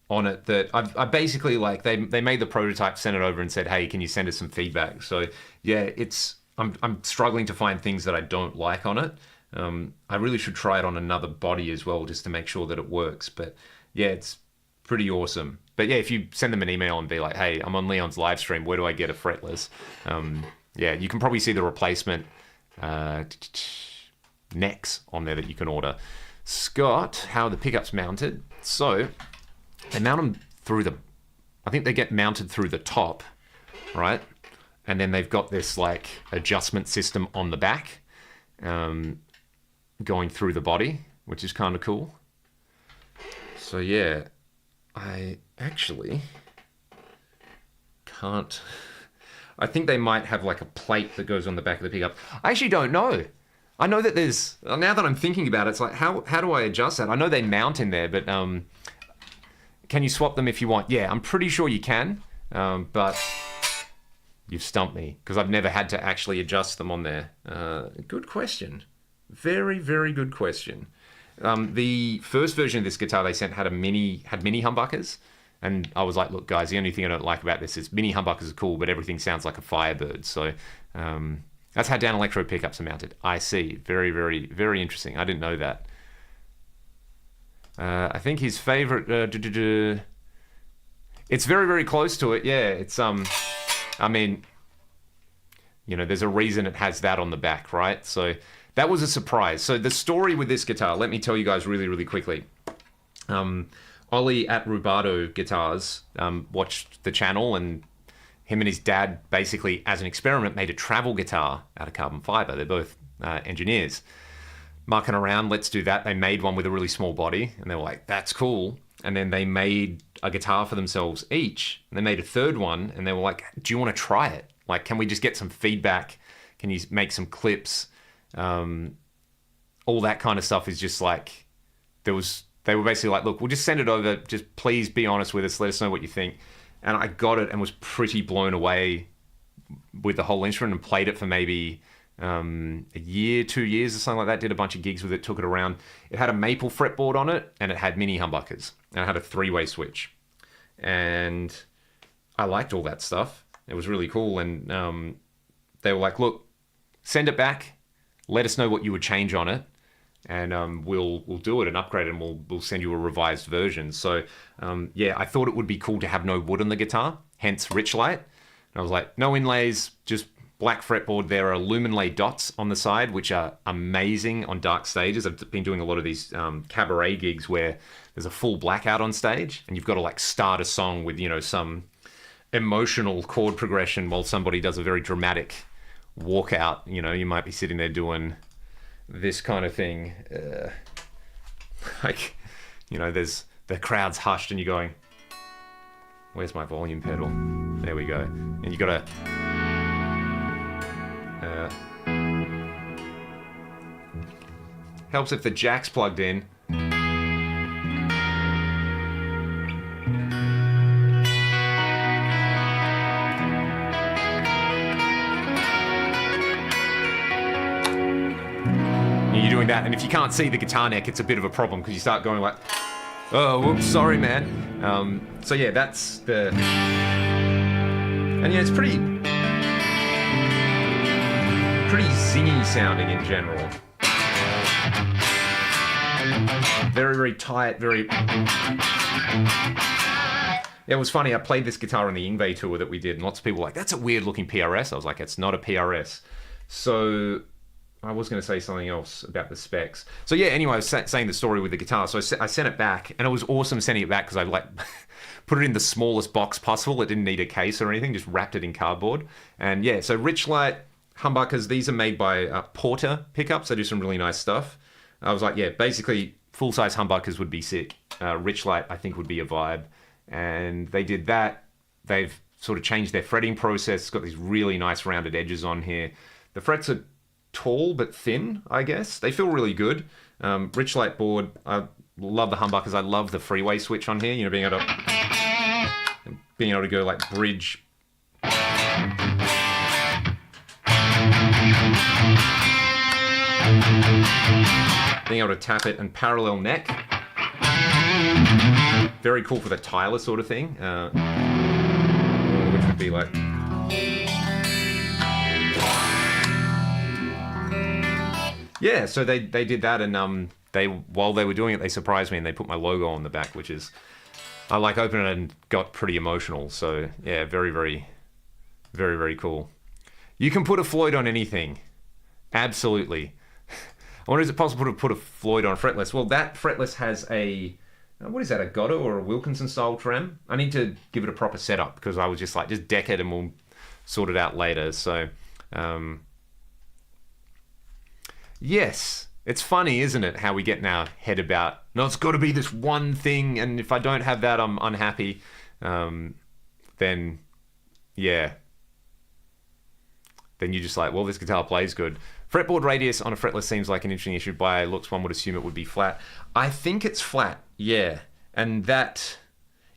on it that I basically, like, they made the prototype, sent it over and said, hey, can you send us some feedback? So yeah, I'm struggling to find things that I don't like on it. I really should try it on another body as well, just to make sure that it works. But yeah, it's pretty awesome. But yeah, if you send them an email and be like, hey, I'm on Leon's live stream, where do I get a fretless? Yeah, you can probably see the replacement necks on there that you can order. Scott, how are the pickups mounted? So they mount them through I think they get mounted through the top, right? And then they've got this like adjustment system on the back, going through the body, which is kind of cool. So yeah, I actually can't. I think they might have like a plate that goes on the back of the pickup. I actually don't know. I know that there's, now that I'm thinking about it, it's like, how do I adjust that? I know they mount in there, but can you swap them if you want? Yeah, I'm pretty sure you can, but you've stumped me because I've never had to actually adjust them on there. Good question. Very, very good question. The first version of this guitar they sent had mini humbuckers, and I was like, look, guys, the only thing I don't like about this is mini humbuckers are cool, but everything sounds like a Firebird. So that's how down electro pickups are mounted. I see. Very, very, very interesting. I didn't know that. I think his favorite. It's very, very close to it. Yeah, it's I mean, there's a reason it has that on the back, right? So that was a surprise. So the story with this guitar, let me tell you guys really, really quickly. Ollie at Rubato Guitars watched the channel, and him and his dad basically, as an experiment, made a travel guitar out of carbon fiber. They're both engineers. Mucking around, let's do that. They made one with a really small body, and they were like, that's cool. And then they made a guitar for themselves each. And they made a third one, and they were like, do you want to try it? Like, can we just get some feedback? Can you make some clips? All that kind of stuff is just like, they were basically like, look, we'll just send it over. Just please be honest with us. Let us know what you think. And I got it and was pretty blown away with the whole instrument, and played it for maybe a year, 2 years or something like that. Did a bunch of gigs with it, took it around. It had a maple fretboard on it, and it had mini humbuckers, and it had a 3-way switch. And I liked all that stuff. It was really cool. And they were like, look, send it back. Let us know what you would change on it, and we'll do it and upgrade it, and we'll send you a revised version. So yeah, I thought it would be cool to have no wood on the guitar, hence Richlight. And I was like, no inlays, just black fretboard. There are luminlay dots on the side, which are amazing on dark stages. I've been doing a lot of these cabaret gigs where there's a full blackout on stage, and you've got to like start a song with some emotional chord progression while somebody does a very dramatic walkout. You might be sitting there doing this kind of thing, like there's the crowd's hushed, and you're going, where's my volume pedal? There we go. And you gotta helps if the jack's plugged in. You're doing that, and if you can't see the guitar neck, it's a bit of a problem, because you start going like, oh, whoops, sorry, man. So yeah, that's the... And yeah, it's pretty zingy sounding in general. Very, very tight, very... Yeah, it was funny, I played this guitar on the Yngwie tour that we did, and lots of people were like, that's a weird looking PRS. I was like, it's not a PRS. So I was going to say something else about the specs. So yeah, anyway, I was saying the story with the guitar. So I sent it back, and it was awesome sending it back, because I like put it in the smallest box possible. It didn't need a case or anything, just wrapped it in cardboard. And yeah, so Richlight humbuckers, these are made by Porter pickups. They do some really nice stuff. I was like, yeah, basically full-size humbuckers would be sick. Richlight, I think, would be a vibe. And they did that. They've sort of changed their fretting process. It's got these really nice rounded edges on here. The frets are tall but thin, I guess. They feel really good. Richlight board, I love the humbuckers. I love the freeway switch on here. Being able to go like bridge. Being able to tap it, and parallel neck. Very cool for the Tyler sort of thing, which would be like... Yeah, so they did that, and while they were doing it, they surprised me, and they put my logo on the back, which is... I like opened it and got pretty emotional. So yeah, very, very, very, very cool. You can put a Floyd on anything. Absolutely. I wonder, is it possible to put a Floyd on a fretless? Well, that fretless has a... What is that, a Godot or a Wilkinson style trem? I need to give it a proper setup, because I was just like, just deck it and we'll sort it out later. So, yes, it's funny, isn't it, how we get in our head about, no, it's got to be this one thing, and if I don't have that, I'm unhappy. Then, yeah. Then you're just like, well, this guitar plays good. Fretboard radius on a fretless seems like an interesting issue. By looks, one would assume it would be flat. I think it's flat, yeah. And that,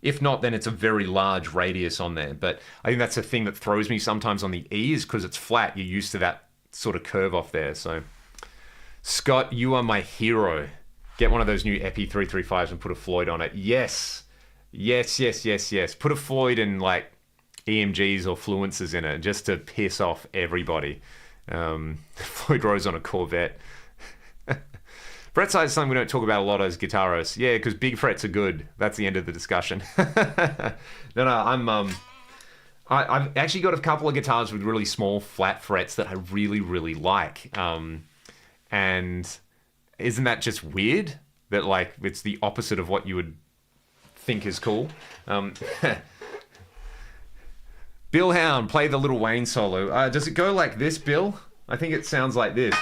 if not, then it's a very large radius on there. But I think that's the thing that throws me sometimes on the E, is because it's flat. You're used to that sort of curve off there. So Scott, you are my hero. Get one of those new Epi 335s and put a Floyd on it. Yes. Yes, yes, yes, yes. Put a Floyd and like EMGs or Fluences in it just to piss off everybody. Floyd Rose on a Corvette. Fret size is something we don't talk about a lot as guitarists. Yeah, because big frets are good. That's the end of the discussion. No, I've actually got a couple of guitars with really small flat frets that I really, really like. And isn't that just weird? That like it's the opposite of what you would think is cool. Bill Hound, play the Little Wayne solo. Does it go like this, Bill? I think it sounds like this.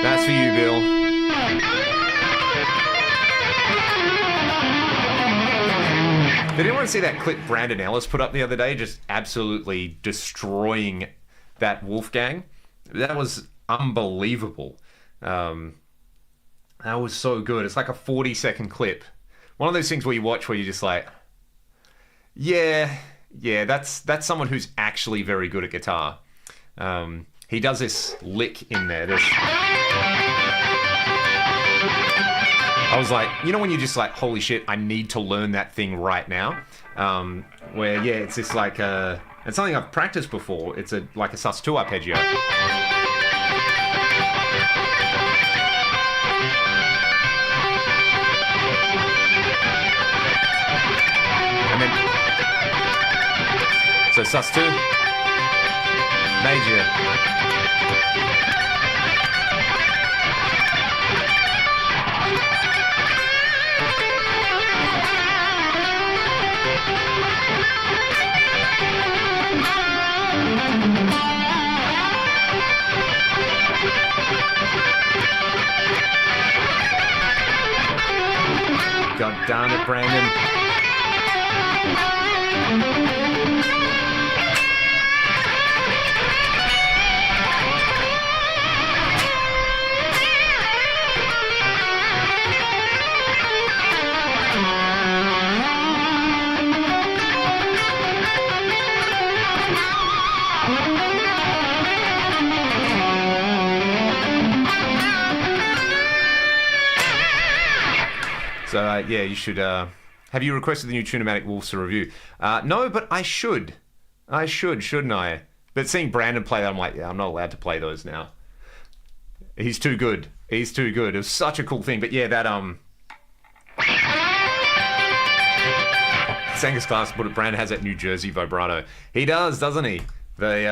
That's for you, Bill. Did anyone see that clip Brandon Ellis put up the other day? Just absolutely destroying that Wolfgang. That was unbelievable. That was so good. It's like a 40-second clip. One of those things where you watch where you're just like, yeah, that's someone who's actually very good at guitar. He does this lick in there. I was like, you know when you're just like, holy shit, I need to learn that thing right now? Where, yeah, it's just like, it's something I've practiced before. It's like a sus2 arpeggio. And then, so sus2, major. God damn it, Brandon. So, yeah, you should... have you requested the new Tunematic Wolves to review? No, but I should. I should, shouldn't I? But seeing Brandon play that, I'm like, yeah, I'm not allowed to play those now. He's too good. He's too good. It was such a cool thing. But yeah, that... Sangus Class, but Brandon has that New Jersey vibrato. He does, doesn't he? They,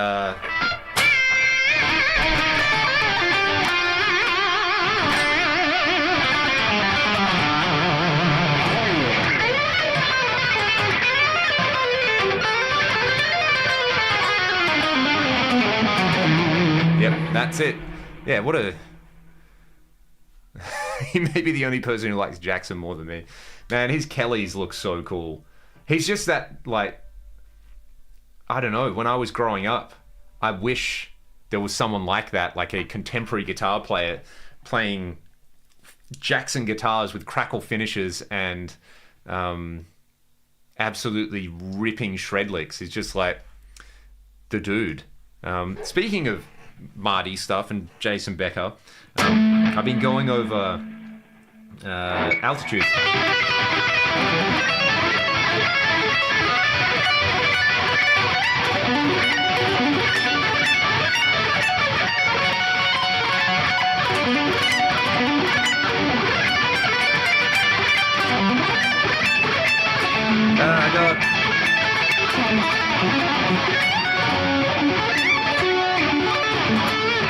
Yep, that's it. Yeah, what a... He may be the only person who likes Jackson more than me. Man, his Kellys look so cool. He's just that, like... I don't know, when I was growing up, I wish there was someone like that, like a contemporary guitar player playing Jackson guitars with crackle finishes and absolutely ripping shred licks. He's just like the dude. Speaking of Marty stuff and Jason Becker, I've been going over Altitude. I got...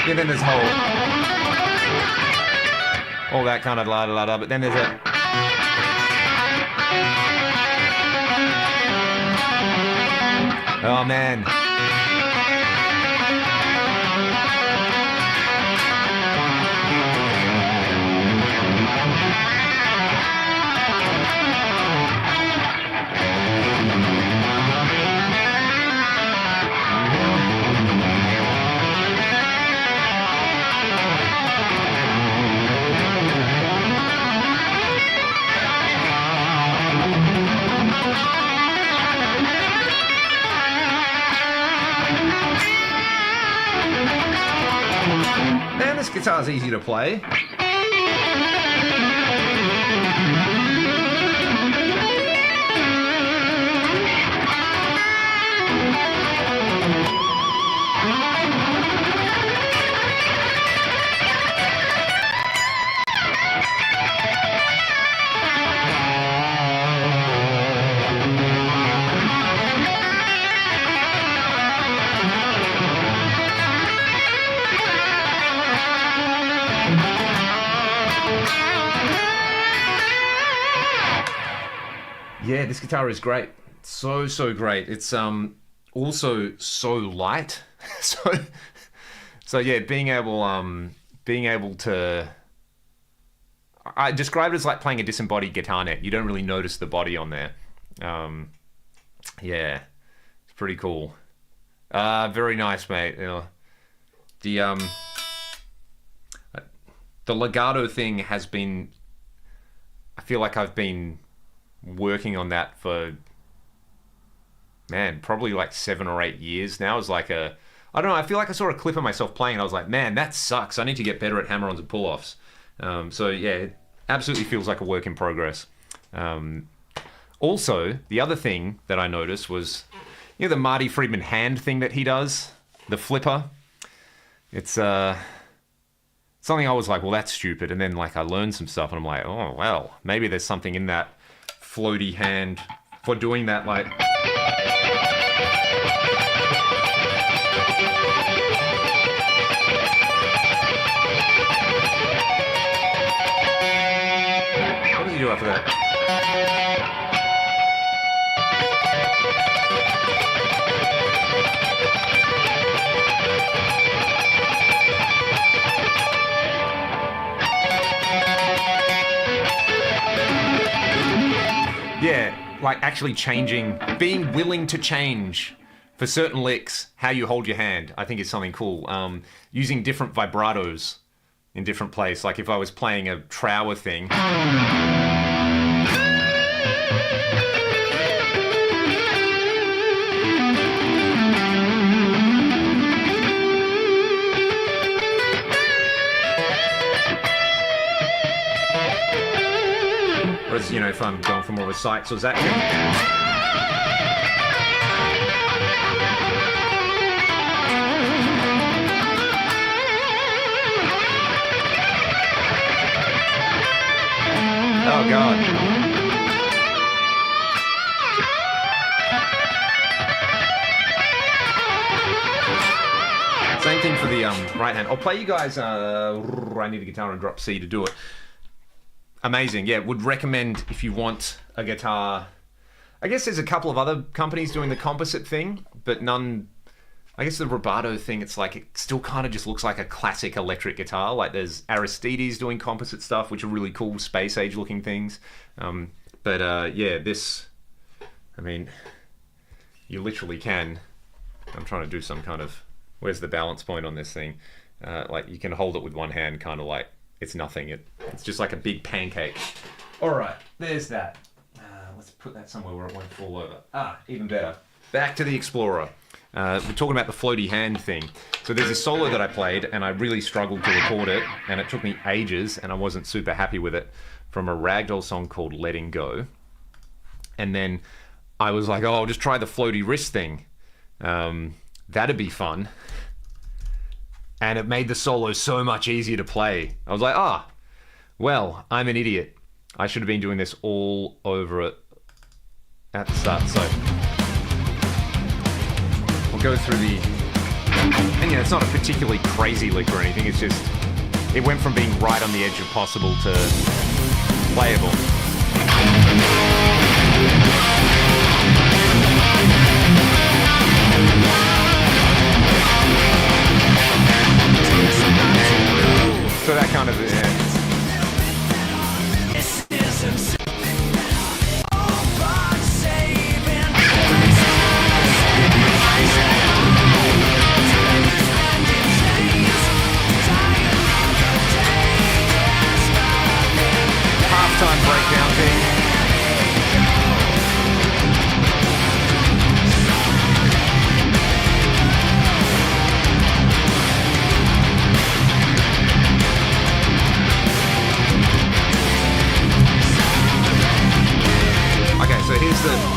Yeah, then there's all that kind of la-da-la-da, but then there's a... Oh, man. guitar's easy to play. Yeah, this guitar is great. So great. It's also so light. so yeah, being able to, I describe it as like playing a disembodied guitar neck. You don't really notice the body on there. Yeah, it's pretty cool. Very nice, mate. You know, the legato thing has been, I feel like I've been working on that for, man, probably like 7 or 8 years now. It's like I don't know, I feel like I saw a clip of myself playing and I was like, man, that sucks. I need to get better at hammer-ons and pull-offs. So yeah, it absolutely feels like a work in progress. Also, the other thing that I noticed was, you know, the Marty Friedman hand thing that he does, the flipper. It's something I was like, well, that's stupid. And then like I learned some stuff and I'm like, oh, well, maybe there's something in that floaty hand for doing that, like. What does he do after that? Yeah, like actually changing, being willing to change for certain licks, how you hold your hand, I think is something cool. Using different vibratos in different places. Like if I was playing a trower thing. Whereas, you know, if I'm going for more of a Sykes or Zatkin. Oh, God. Same thing for the right hand. I'll play you guys, I need a guitar and drop C to do it. Amazing. Yeah, would recommend if you want a guitar. I guess there's a couple of other companies doing the composite thing, but none. I guess the Rubato thing, it's like, it still kind of just looks like a classic electric guitar. Like there's Aristides doing composite stuff, which are really cool space age looking things. Yeah, this, I mean, you literally can. I'm trying to do some kind of, where's the balance point on this thing? Like you can hold it with one hand, kind of like, it's nothing. It's just like a big pancake. All right, there's that. Let's put that somewhere where it won't fall over. Even better. Back to the Explorer. We're talking about the floaty hand thing. So there's a solo that I played, and I really struggled to record it, and it took me ages, and I wasn't super happy with it, from a Ragdoll song called Letting Go. And then I was like, oh, I'll just try the floaty wrist thing. That'd be fun. And it made the solo so much easier to play. I was like, well, I'm an idiot. I should have been doing this all over it at the start. So we'll go through the, and yeah, it's not a particularly crazy lick or anything. It's just, it went from being right on the edge of possible to playable. So that kind of, halftime breakdown thing.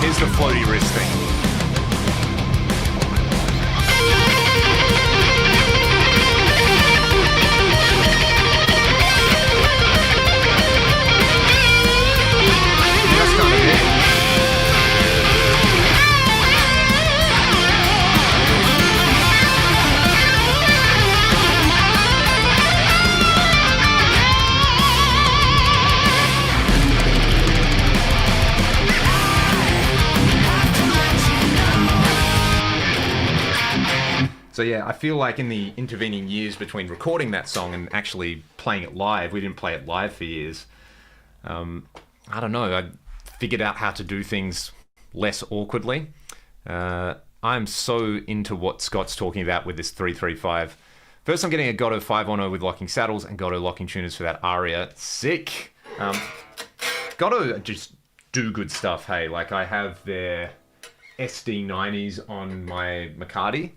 Here's the floaty wrist thing. Just kind of it. So yeah, I feel like in the intervening years between recording that song and actually playing it live, we didn't play it live for years. I don't know, I figured out how to do things less awkwardly. I'm so into what Scott's talking about with this 335. First, I'm getting a Gotto 510 with locking saddles and Gotto locking tuners for that aria. Sick! Gotto just do good stuff, hey. Like, I have their SD90s on my McCarty.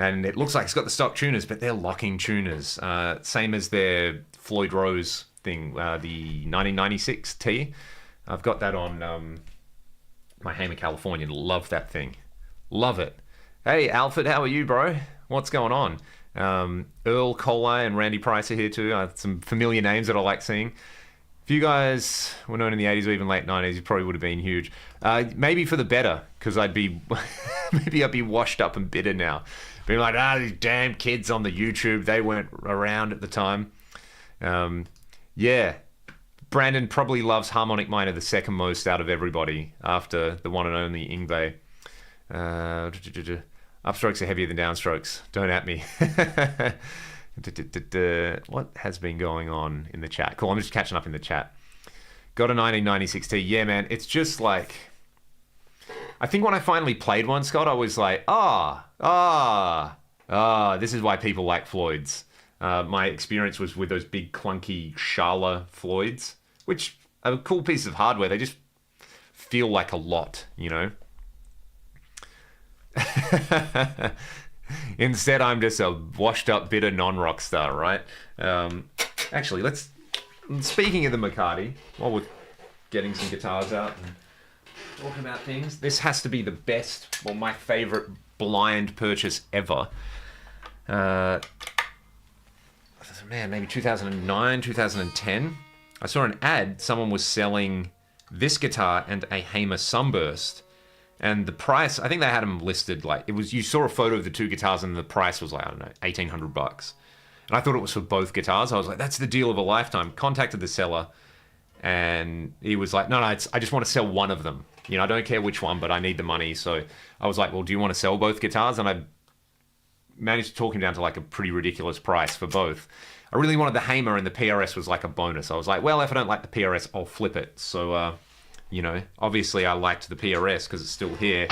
And it looks like it's got the stock tuners, but they're locking tuners. Same as their Floyd Rose thing, the 1996 T. I've got that on my Hamer California. Love that thing. Love it. Hey, Alfred, how are you, bro? What's going on? Earl Coley and Randy Price are here too. Some familiar names that I like seeing. If you guys were known in the 80s or even late 90s, you probably would have been huge. Maybe for the better, because maybe I'd be washed up and bitter now. Being like, these damn kids on the YouTube, they weren't around at the time. Yeah, Brandon probably loves harmonic minor the second most out of everybody after the one and only Yngwie. Upstrokes are heavier than downstrokes. Don't at me. What has been going on in the chat? Cool, I'm just catching up in the chat. Got a 1996 T. Yeah, man, it's just like... I think when I finally played one, Scott, I was like, this is why people like Floyds. My experience was with those big clunky Schala Floyds, which are a cool piece of hardware. They just feel like a lot, you know? Instead, I'm just a washed up, bitter non-rock star, right? Actually, speaking of the McCarty, while we're getting some guitars out and talking about things, this has to be the best, well, my favorite blind purchase ever. Man, maybe 2009, 2010. I saw an ad, someone was selling this guitar and a Hamer Sunburst. And the price, I think they had them listed like, you saw a photo of the two guitars and the price was like, I don't know, $1,800. And I thought it was for both guitars. I was like, that's the deal of a lifetime. Contacted the seller and he was like, no, I just want to sell one of them. You know, I don't care which one, but I need the money. So I was like, well, do you want to sell both guitars? And I managed to talk him down to like a pretty ridiculous price for both. I really wanted the Hamer and the PRS was like a bonus. I was like, well, if I don't like the PRS, I'll flip it. So, you know, obviously I liked the PRS because it's still here.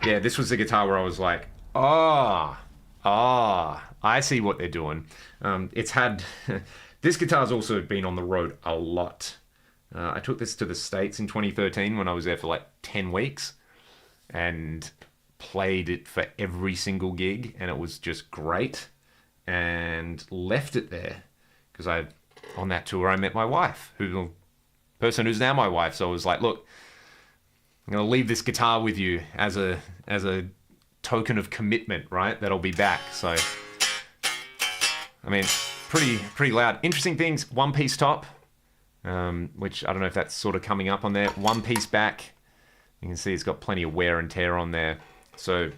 Yeah, this was the guitar where I was like, I see what they're doing. It's had... This guitar's also been on the road a lot. I took this to the States in 2013 when I was there for like 10 weeks and played it for every single gig, and it was just great, and left it there because on that tour I met my wife, the person who's now my wife. So I was like, look, I'm going to leave this guitar with you as a token of commitment, right? That I'll be back. So, I mean, pretty loud. Interesting things, one-piece top, which I don't know if that's sort of coming up on there. One-piece back. You can see it's got plenty of wear and tear on there. So,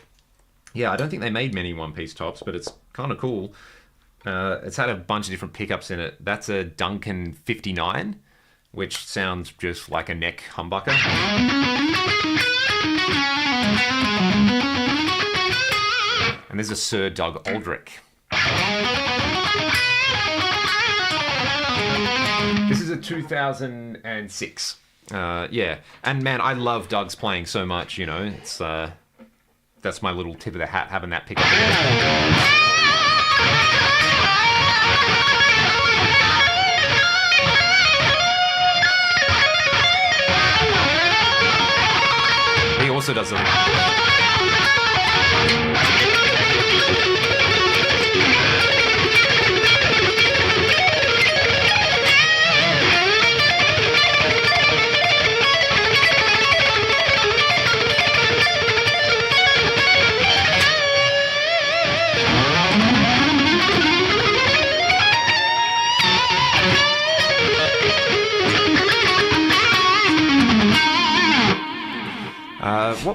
yeah, I don't think they made many one-piece tops, but it's kind of cool. It's had a bunch of different pickups in it. That's a Duncan 59, which sounds just like a neck humbucker. And there's a Sir Doug Aldrich. This is a 2006. Yeah, and man, I love Doug's playing so much, you know. It's that's my little tip of the hat, having that pickup. He also does them.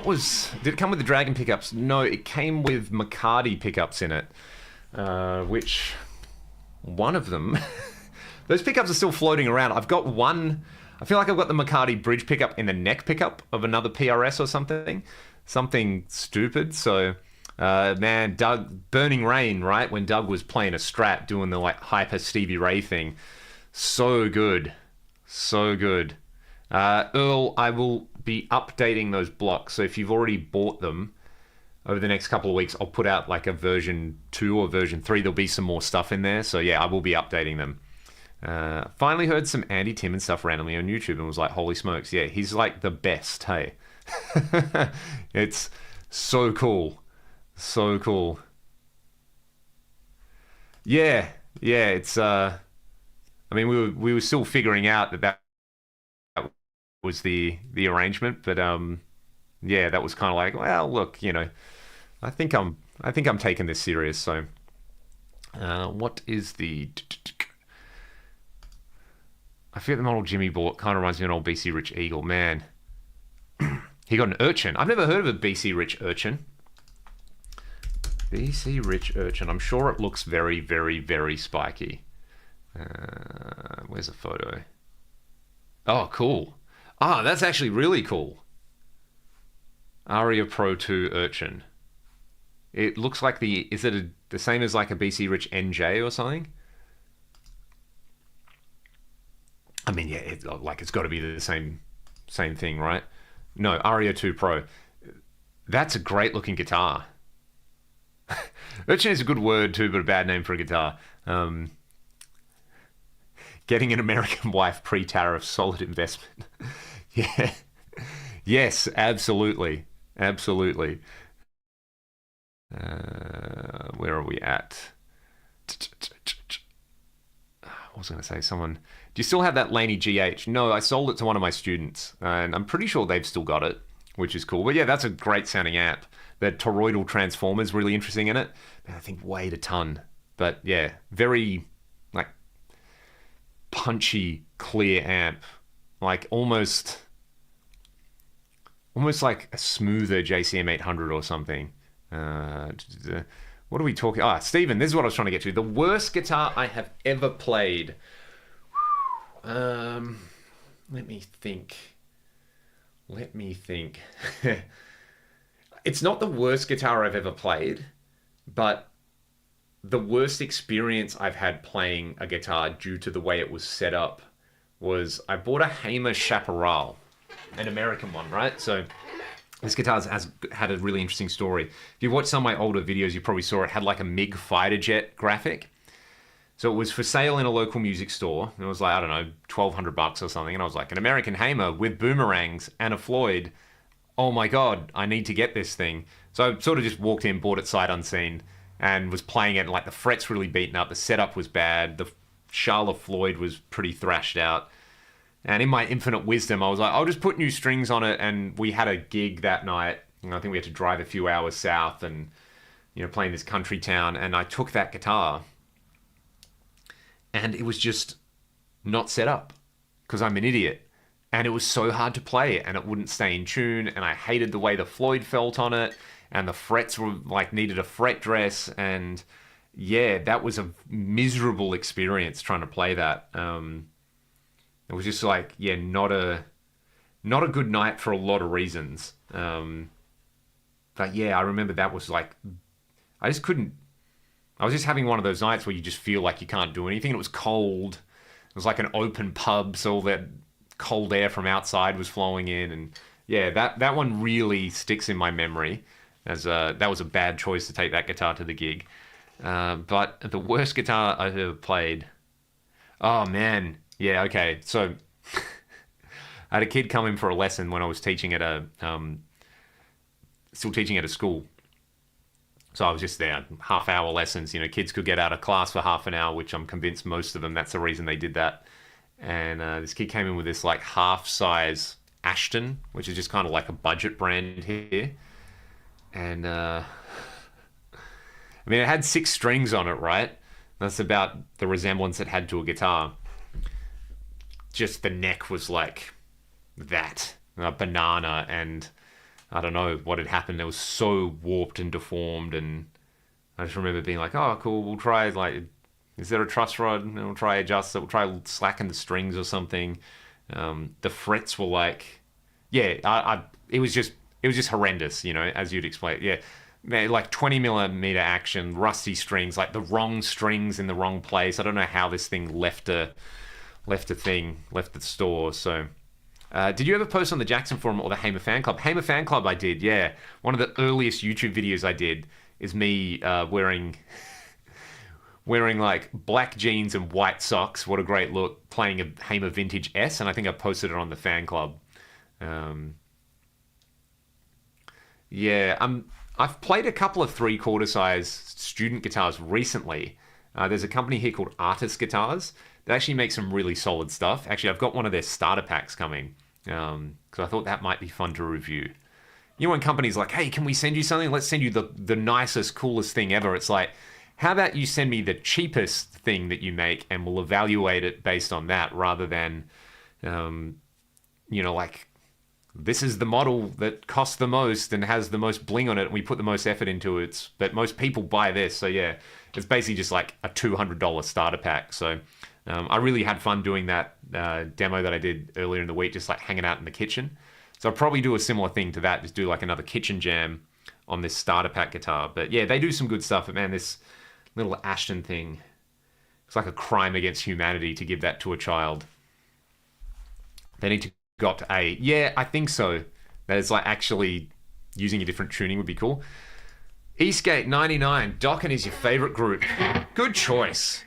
Did it come with the Dragon pickups? No, it came with McCarty pickups in it, which one of them, those pickups are still floating around. I've got one, I feel like I've got the McCarty bridge pickup in the neck pickup of another PRS or something stupid. So, man, Burning Rain, right? When Doug was playing a Strat, doing the like hyper Stevie Ray thing. So good. So good. Earl, I will be updating those blocks. So if you've already bought them over the next couple of weeks, I'll put out like a version 2 or version 3. There'll be some more stuff in there. So yeah, I will be updating them. Finally heard some Andy Timmons stuff randomly on YouTube and was like, holy smokes. Yeah, he's like the best, hey. It's so cool. So cool. Yeah, it's I mean we were still figuring out that was the arrangement, but yeah, that was kind of like, well, look, you know, I think I'm taking this serious. So what is the I forget the model Jimmy bought. Kind of reminds me of an old BC Rich Eagle. Man, he got an Urchin. I've never heard of a BC Rich Urchin. BC Rich Urchin. I'm sure it looks very, very, very spiky. Where's a photo? Oh, cool. Ah, that's actually really cool. Aria Pro 2 Urchin. It looks like is it the same as like a BC Rich NJ or something? I mean, yeah, it's got to be the same thing, right? No, Aria 2 Pro. That's a great looking guitar. Urchin is a good word too, but a bad name for a guitar. Getting an American wife pre-tariff, solid investment. Yeah. Yes, absolutely. Absolutely. Where are we at? What was I going to say? Someone... Do you still have that Laney GH? No, I sold it to one of my students, and I'm pretty sure they've still got it, which is cool. But yeah, that's a great sounding amp. The toroidal transformer is really interesting in it. Man, I think weighed a ton. But yeah, very like punchy, clear amp. Like almost like a smoother JCM 800 or something. What are we talking? Stephen, this is what I was trying to get to. The worst guitar I have ever played. Let me think. It's not the worst guitar I've ever played, but the worst experience I've had playing a guitar due to the way it was set up was I bought a Hamer Chaparral, an American one, right? So this guitar has had a really interesting story. If you watched some of my older videos, you probably saw it had like a MiG fighter jet graphic. So it was for sale in a local music store. It was like, I don't know, $1,200 or something. And I was like, an American Hamer with boomerangs and a Floyd. Oh my God, I need to get this thing. So I sort of just walked in, bought it sight unseen, and was playing it. And like the frets really beaten up. The setup was bad. The Charlotte Floyd was pretty thrashed out. And in my infinite wisdom, I was like, I'll just put new strings on it. And we had a gig that night. I think we had to drive a few hours south and, you know, play in this country town. And I took that guitar. And it was just not set up because I'm an idiot. And it was so hard to play and it wouldn't stay in tune. And I hated the way the Floyd felt on it. And the frets were like needed a fret dress. And yeah, that was a miserable experience trying to play that. It was just like, yeah, not a good night for a lot of reasons. But yeah, I remember that was like, I just couldn't. I was just having one of those nights where you just feel like you can't do anything. It was cold. It was like an open pub, so all that cold air from outside was flowing in. And yeah, that one really sticks in my memory as that was a bad choice to take that guitar to the gig. But the worst guitar I've ever played. Oh man, yeah, okay. So I had a kid come in for a lesson when I was teaching at still teaching at a school. So I was just there, half-hour lessons. You know, kids could get out of class for half an hour, which I'm convinced most of them, that's the reason they did that. And this kid came in with this like half-size Ashton, which is just kind of like a budget brand here. And I mean, it had 6 strings on it, right? That's about the resemblance it had to a guitar. Just the neck was like that, a banana, and I don't know what had happened. It was so warped and deformed, and I just remember being like, "Oh, cool. We'll try like, is there a truss rod? And we'll try adjust it. We'll try slacken the strings or something." The frets were like, yeah, it was just horrendous, as you'd explain. Yeah, man, like 20 millimeter action, rusty strings, like the wrong strings in the wrong place. I don't know how this thing left the store. So, did you ever post on the Jackson forum or the Hamer fan club? Hamer fan club, I did. Yeah, one of the earliest YouTube videos I did is me wearing like black jeans and white socks. What a great look! Playing a Hamer Vintage S, and I think I posted it on the fan club. Yeah, I've played a couple of 3/4 size student guitars recently. There's a company here called Artist Guitars. They actually make some really solid stuff. Actually, I've got one of their starter packs coming because I thought that might be fun to review. You know, when companies like, hey, can we send you something? Let's send you the nicest, coolest thing ever. It's like, how about you send me the cheapest thing that you make and we'll evaluate it based on that rather than, like, this is the model that costs the most and has the most bling on it and we put the most effort into it, but most people buy this. So yeah, it's basically just like a $200 starter pack. So I really had fun doing that demo that I did earlier in the week, just like hanging out in the kitchen. So I'll probably do a similar thing to that, just do like another kitchen jam on this starter pack guitar. But yeah, they do some good stuff. But man, this little Ashton thing, it's like a crime against humanity to give that to a child. They need to go up to A. Yeah, I think so. That it's like actually using a different tuning would be cool. Eastgate 99, Dokken is your favorite group. Good choice.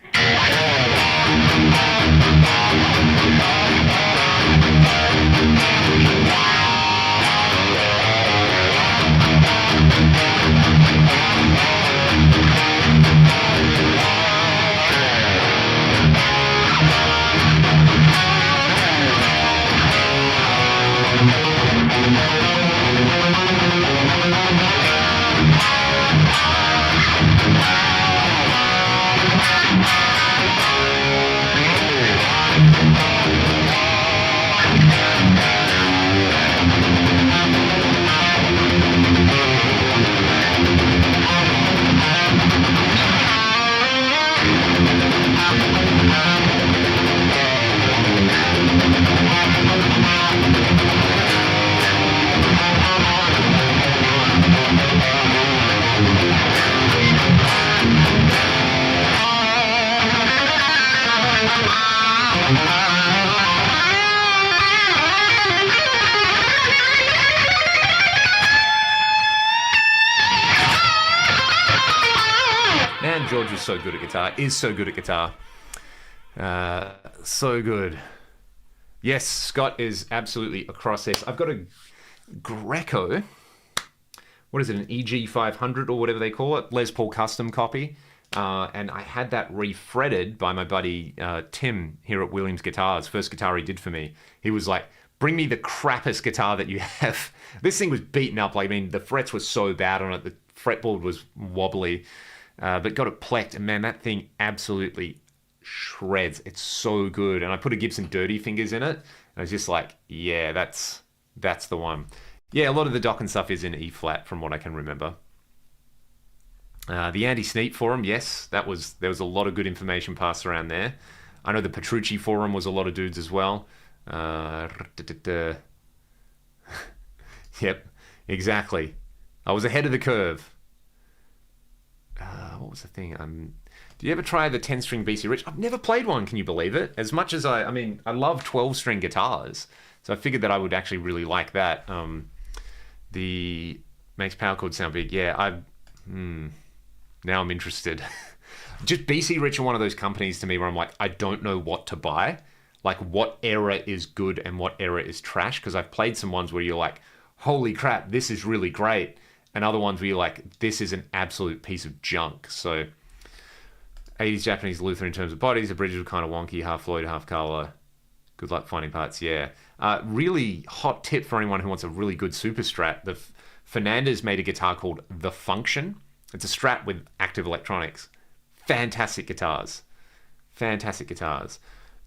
Man, George is so good at guitar. Is so good at guitar. So good. Yes, Scott is absolutely across this. I've got a Greco. What is it, an EG500 or whatever they call it? Les Paul custom copy. And I had that refretted by my buddy Tim here at Williams Guitars. First guitar he did for me. He was like, bring me the crappiest guitar that you have. This thing was beaten up. Like, I mean, the frets were so bad on it. The fretboard was wobbly. But got it plecked. And man, that thing absolutely shreds. It's so good. And I put a Gibson Dirty Fingers in it. And I was just like, yeah, that's the one. Yeah, a lot of the Dokken stuff is in E flat from what I can remember. The Andy Sneap forum, yes, there was a lot of good information passed around there. I know the Petrucci forum was a lot of dudes as well. Yep, exactly. I was ahead of the curve. What was the thing? Do you ever try the 10-string BC Rich? I've never played one, can you believe it? As much as I love 12-string guitars, so I figured that I would actually really like that. The makes power chords sound big. Yeah, now I'm interested. Just BC Rich are one of those companies to me where I'm like, I don't know what to buy. Like, what era is good and what era is trash? Because I've played some ones where you're like, holy crap, this is really great. And other ones where you're like, this is an absolute piece of junk. So 80s Japanese Luther in terms of bodies, the bridges were kind of wonky, half Floyd, half color. Good luck finding parts, yeah. Really hot tip for anyone who wants a really good super Strat. The Fernandez made a guitar called The Function. It's a Strat with active electronics. Fantastic guitars. Fantastic guitars.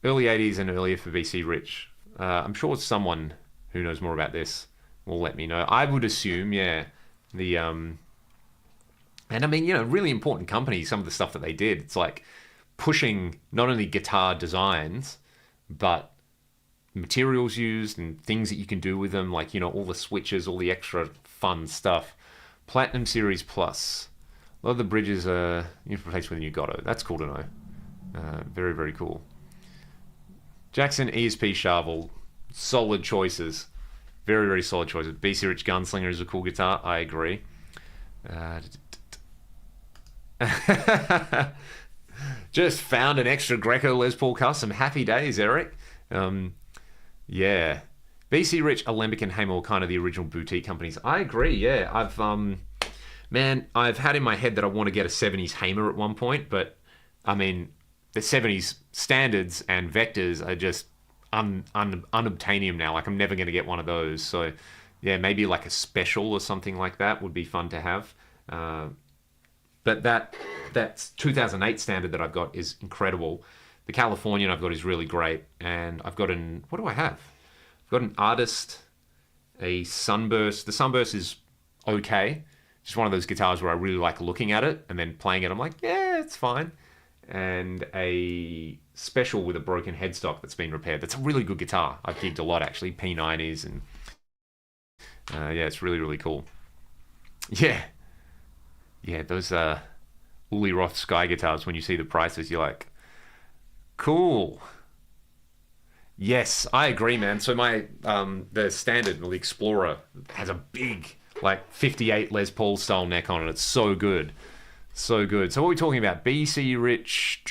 Early 80s and earlier for BC Rich. I'm sure someone who knows more about this will let me know. I would assume, yeah, the and I mean, really important company. Some of the stuff that they did, it's like pushing not only guitar designs, but materials used and things that you can do with them, like all the switches, all the extra fun stuff. Platinum Series Plus. A lot of the bridges are replaced with a new Gotto. That's cool to know. Very, very cool. Jackson ESP Shovel. Solid choices. Very, very solid choices. BC Rich Gunslinger is a cool guitar. I agree. Just found an extra Greco Les Paul custom. Happy days, Eric. Yeah. BC Rich, Alembic, and Hamer were kind of the original boutique companies. I agree, yeah. I've had in my head that I want to get a 70s Hamer at one point, but I mean, the 70s standards and vectors are just unobtainium now. Like, I'm never going to get one of those. So, yeah, maybe like a special or something like that would be fun to have. But that 2008 standard that I've got is incredible. The Californian I've got is really great. And I've got what do I have? I've got an Artist, a Sunburst. The Sunburst is okay. Just one of those guitars where I really like looking at it and then playing it. I'm like, yeah, it's fine. And a Special with a broken headstock that's been repaired. That's a really good guitar. I've gigged a lot, actually. P90s. And yeah, it's really, really cool. Yeah. Yeah, those Uli Roth Sky guitars, when you see the prices, you're like, cool. Yes, I agree, man. So my the standard, the Explorer, has a big, like 58 Les Paul style neck on it. It's so good. So good. So what are we talking about? BC Rich.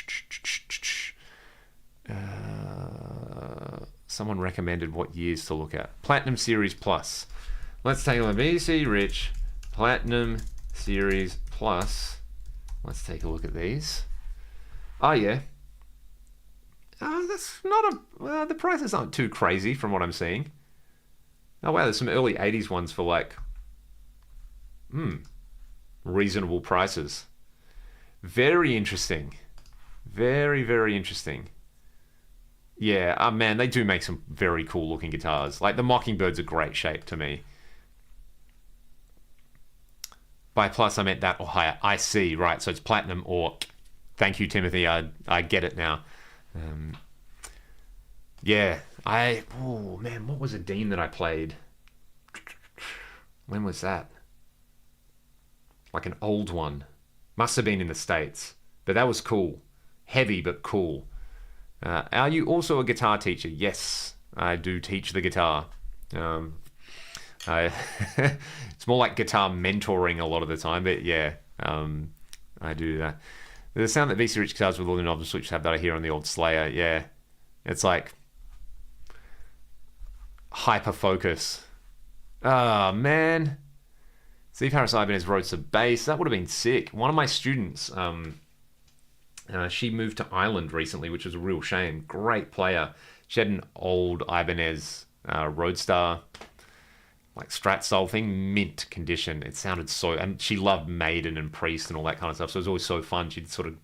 Someone recommended what years to look at. Platinum Series Plus. Let's take a look. BC Rich Platinum Series Plus. Let's take a look at these. Oh, yeah. That's not the prices aren't too crazy from what I'm seeing. Oh, wow, there's some early 80s ones for like, reasonable prices. Very interesting. Very, very interesting. Yeah, man, they do make some very cool looking guitars. Like the Mockingbird's a great shape to me. By plus, I meant that or higher. I see, right. So it's platinum or... Thank you, Timothy. I get it now. Yeah, oh man, what was a Dean that I played? When was that? Like an old one. Must have been in the States. But that was cool. Heavy, but cool. Are you also a guitar teacher? Yes, I do teach the guitar. It's more like guitar mentoring a lot of the time, but yeah, I do that. The sound that VC Rich guitars with all the knob and switches have that I hear on the old Slayer, yeah. It's like hyper focus. Oh, man. Steve Harris Ibanez wrote some bass. That would have been sick. One of my students, she moved to Ireland recently, which was a real shame. Great player. She had an old Ibanez Roadstar, like Strat style thing, mint condition. It sounded so, and she loved Maiden and Priest and all that kind of stuff. So it was always so fun. She'd sort of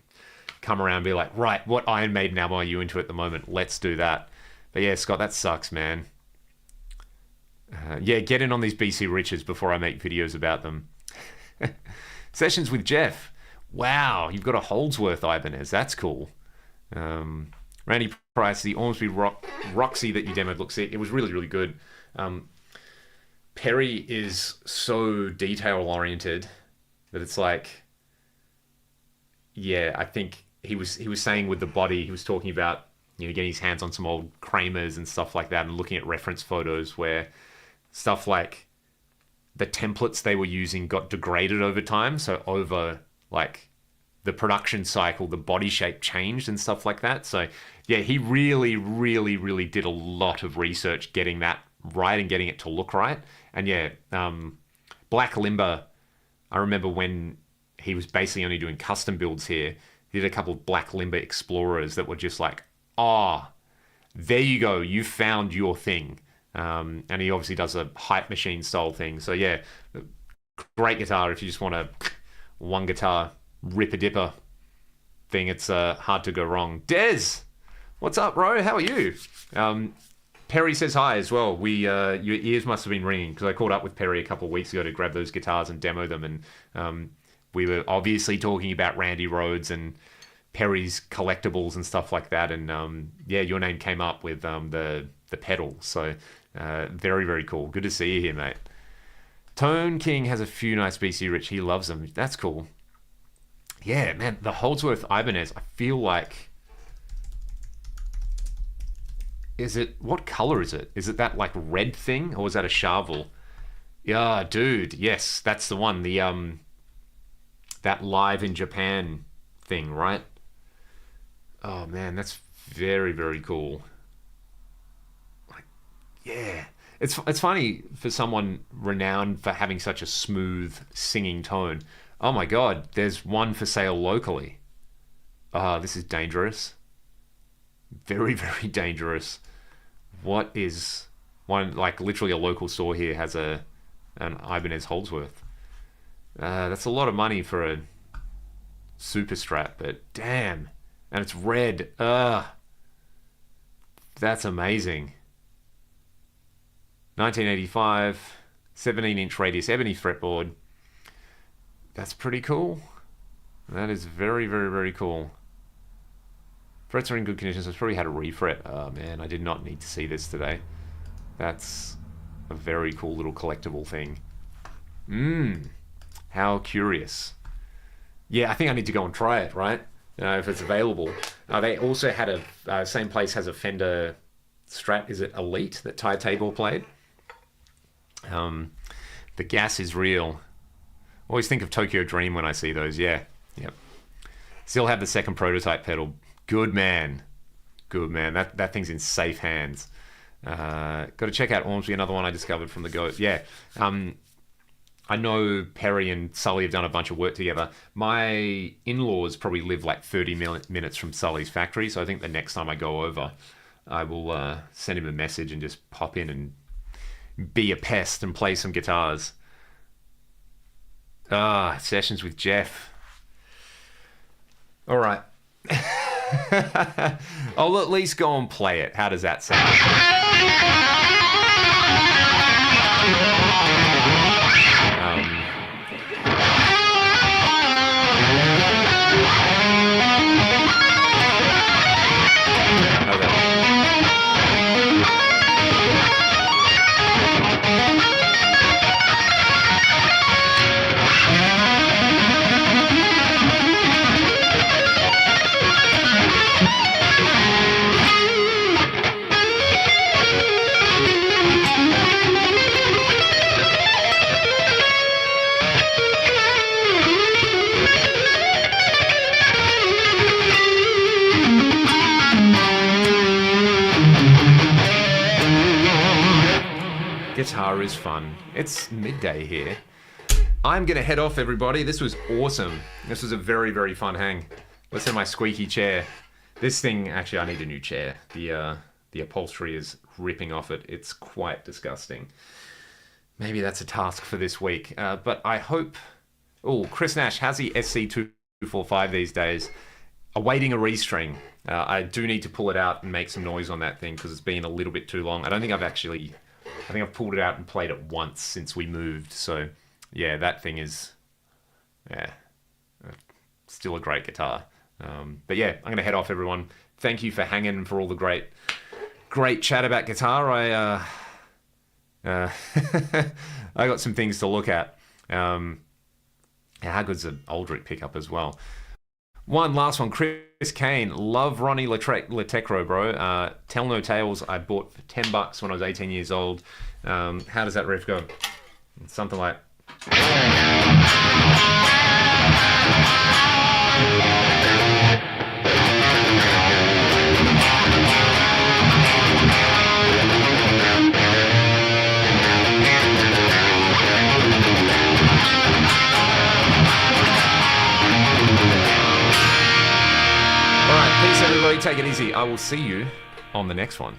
come around and be like, right, what Iron Maiden album are you into at the moment? Let's do that. But yeah, Scott, that sucks, man. Yeah, get in on these BC Riches before I make videos about them. Sessions with Jeff. Wow, you've got a Holdsworth Ibanez. That's cool. Randy Price, the Ormsby Roxy that you demoed looks sick. It was really, really good. Perry is so detail-oriented that it's like... Yeah, I think he was saying with the body, he was talking about, getting his hands on some old Kramers and stuff like that and looking at reference photos where stuff like the templates they were using got degraded over time. So over like the production cycle, the body shape changed and stuff like that. So yeah, he really, really, really did a lot of research getting that right and getting it to look right. And yeah, Black Limber, I remember when he was basically only doing custom builds here, he did a couple of Black Limber Explorers that were just like, there you go, you found your thing. And he obviously does a hype machine style thing. So yeah, great guitar if you just want a one guitar rip-a-dipper thing. It's hard to go wrong. Des, what's up, bro? How are you? Perry says hi as well. Your ears must have been ringing because I caught up with Perry a couple of weeks ago to grab those guitars and demo them, and we were obviously talking about Randy Rhoads and Perry's collectibles and stuff like that. And yeah, your name came up with the pedal. So very, very cool. Good to see you here, mate. Tone King has a few nice BC Rich. He loves them. That's cool. Yeah, man, the Holdsworth Ibanez, I feel like... what color is it? Is it that like red thing, or is that a Charvel? Yeah, dude, yes, that's the one. The that live in Japan thing, right? Oh man, that's very, very cool. Like, yeah. It's funny for someone renowned for having such a smooth singing tone. Oh my god, there's one for sale locally. This is dangerous. Very, very dangerous. What is one, like literally a local store here has an Ibanez Holdsworth. That's a lot of money for a super strat, but damn. And it's red. That's amazing. 1985, 17-inch radius ebony fretboard. That's pretty cool. That is very, very, very cool. Frets are in good condition, so it's probably had a refret. Oh man, I did not need to see this today. That's a very cool little collectible thing. How curious. Yeah, I think I need to go and try it, right? If it's available. They also had same place has a Fender Strat, is it Elite, that Ty Tabor played? The gas is real. Always think of Tokyo Dream when I see those, yeah. Yep. Still have the second prototype pedal. Good man. Good man. That thing's in safe hands. Got to check out Ormsby, another one I discovered from the go. Yeah. I know Perry and Sully have done a bunch of work together. My in-laws probably live like 30 minutes from Sully's factory, so I think the next time I go over, I will send him a message and just pop in and be a pest and play some guitars. Sessions with Jeff. All right. I'll at least go and play it. How does that sound? Guitar is fun. It's midday here. I'm gonna head off, everybody. This was awesome. This was a very, very fun hang. Let's have my squeaky chair. This thing, actually, I need a new chair. The upholstery is ripping off it. It's quite disgusting. Maybe that's a task for this week. But I hope... Oh, Chris Nash, how's the SC245 these days? Awaiting a restring. I do need to pull it out and make some noise on that thing because it's been a little bit too long. I think I've pulled it out and played it once since we moved. So, yeah, that thing is, still a great guitar. But yeah, I'm going to head off, everyone. Thank you for hanging and for all the great chat about guitar. I got some things to look at. How good's an Aldrich pickup as well? One last one, Chris Kane. Love Ronnie Latecro, bro. Tell No Tales I bought for $10 when I was 18 years old. How does that riff go? It's something like... Peace, everybody. Take it easy. I will see you on the next one.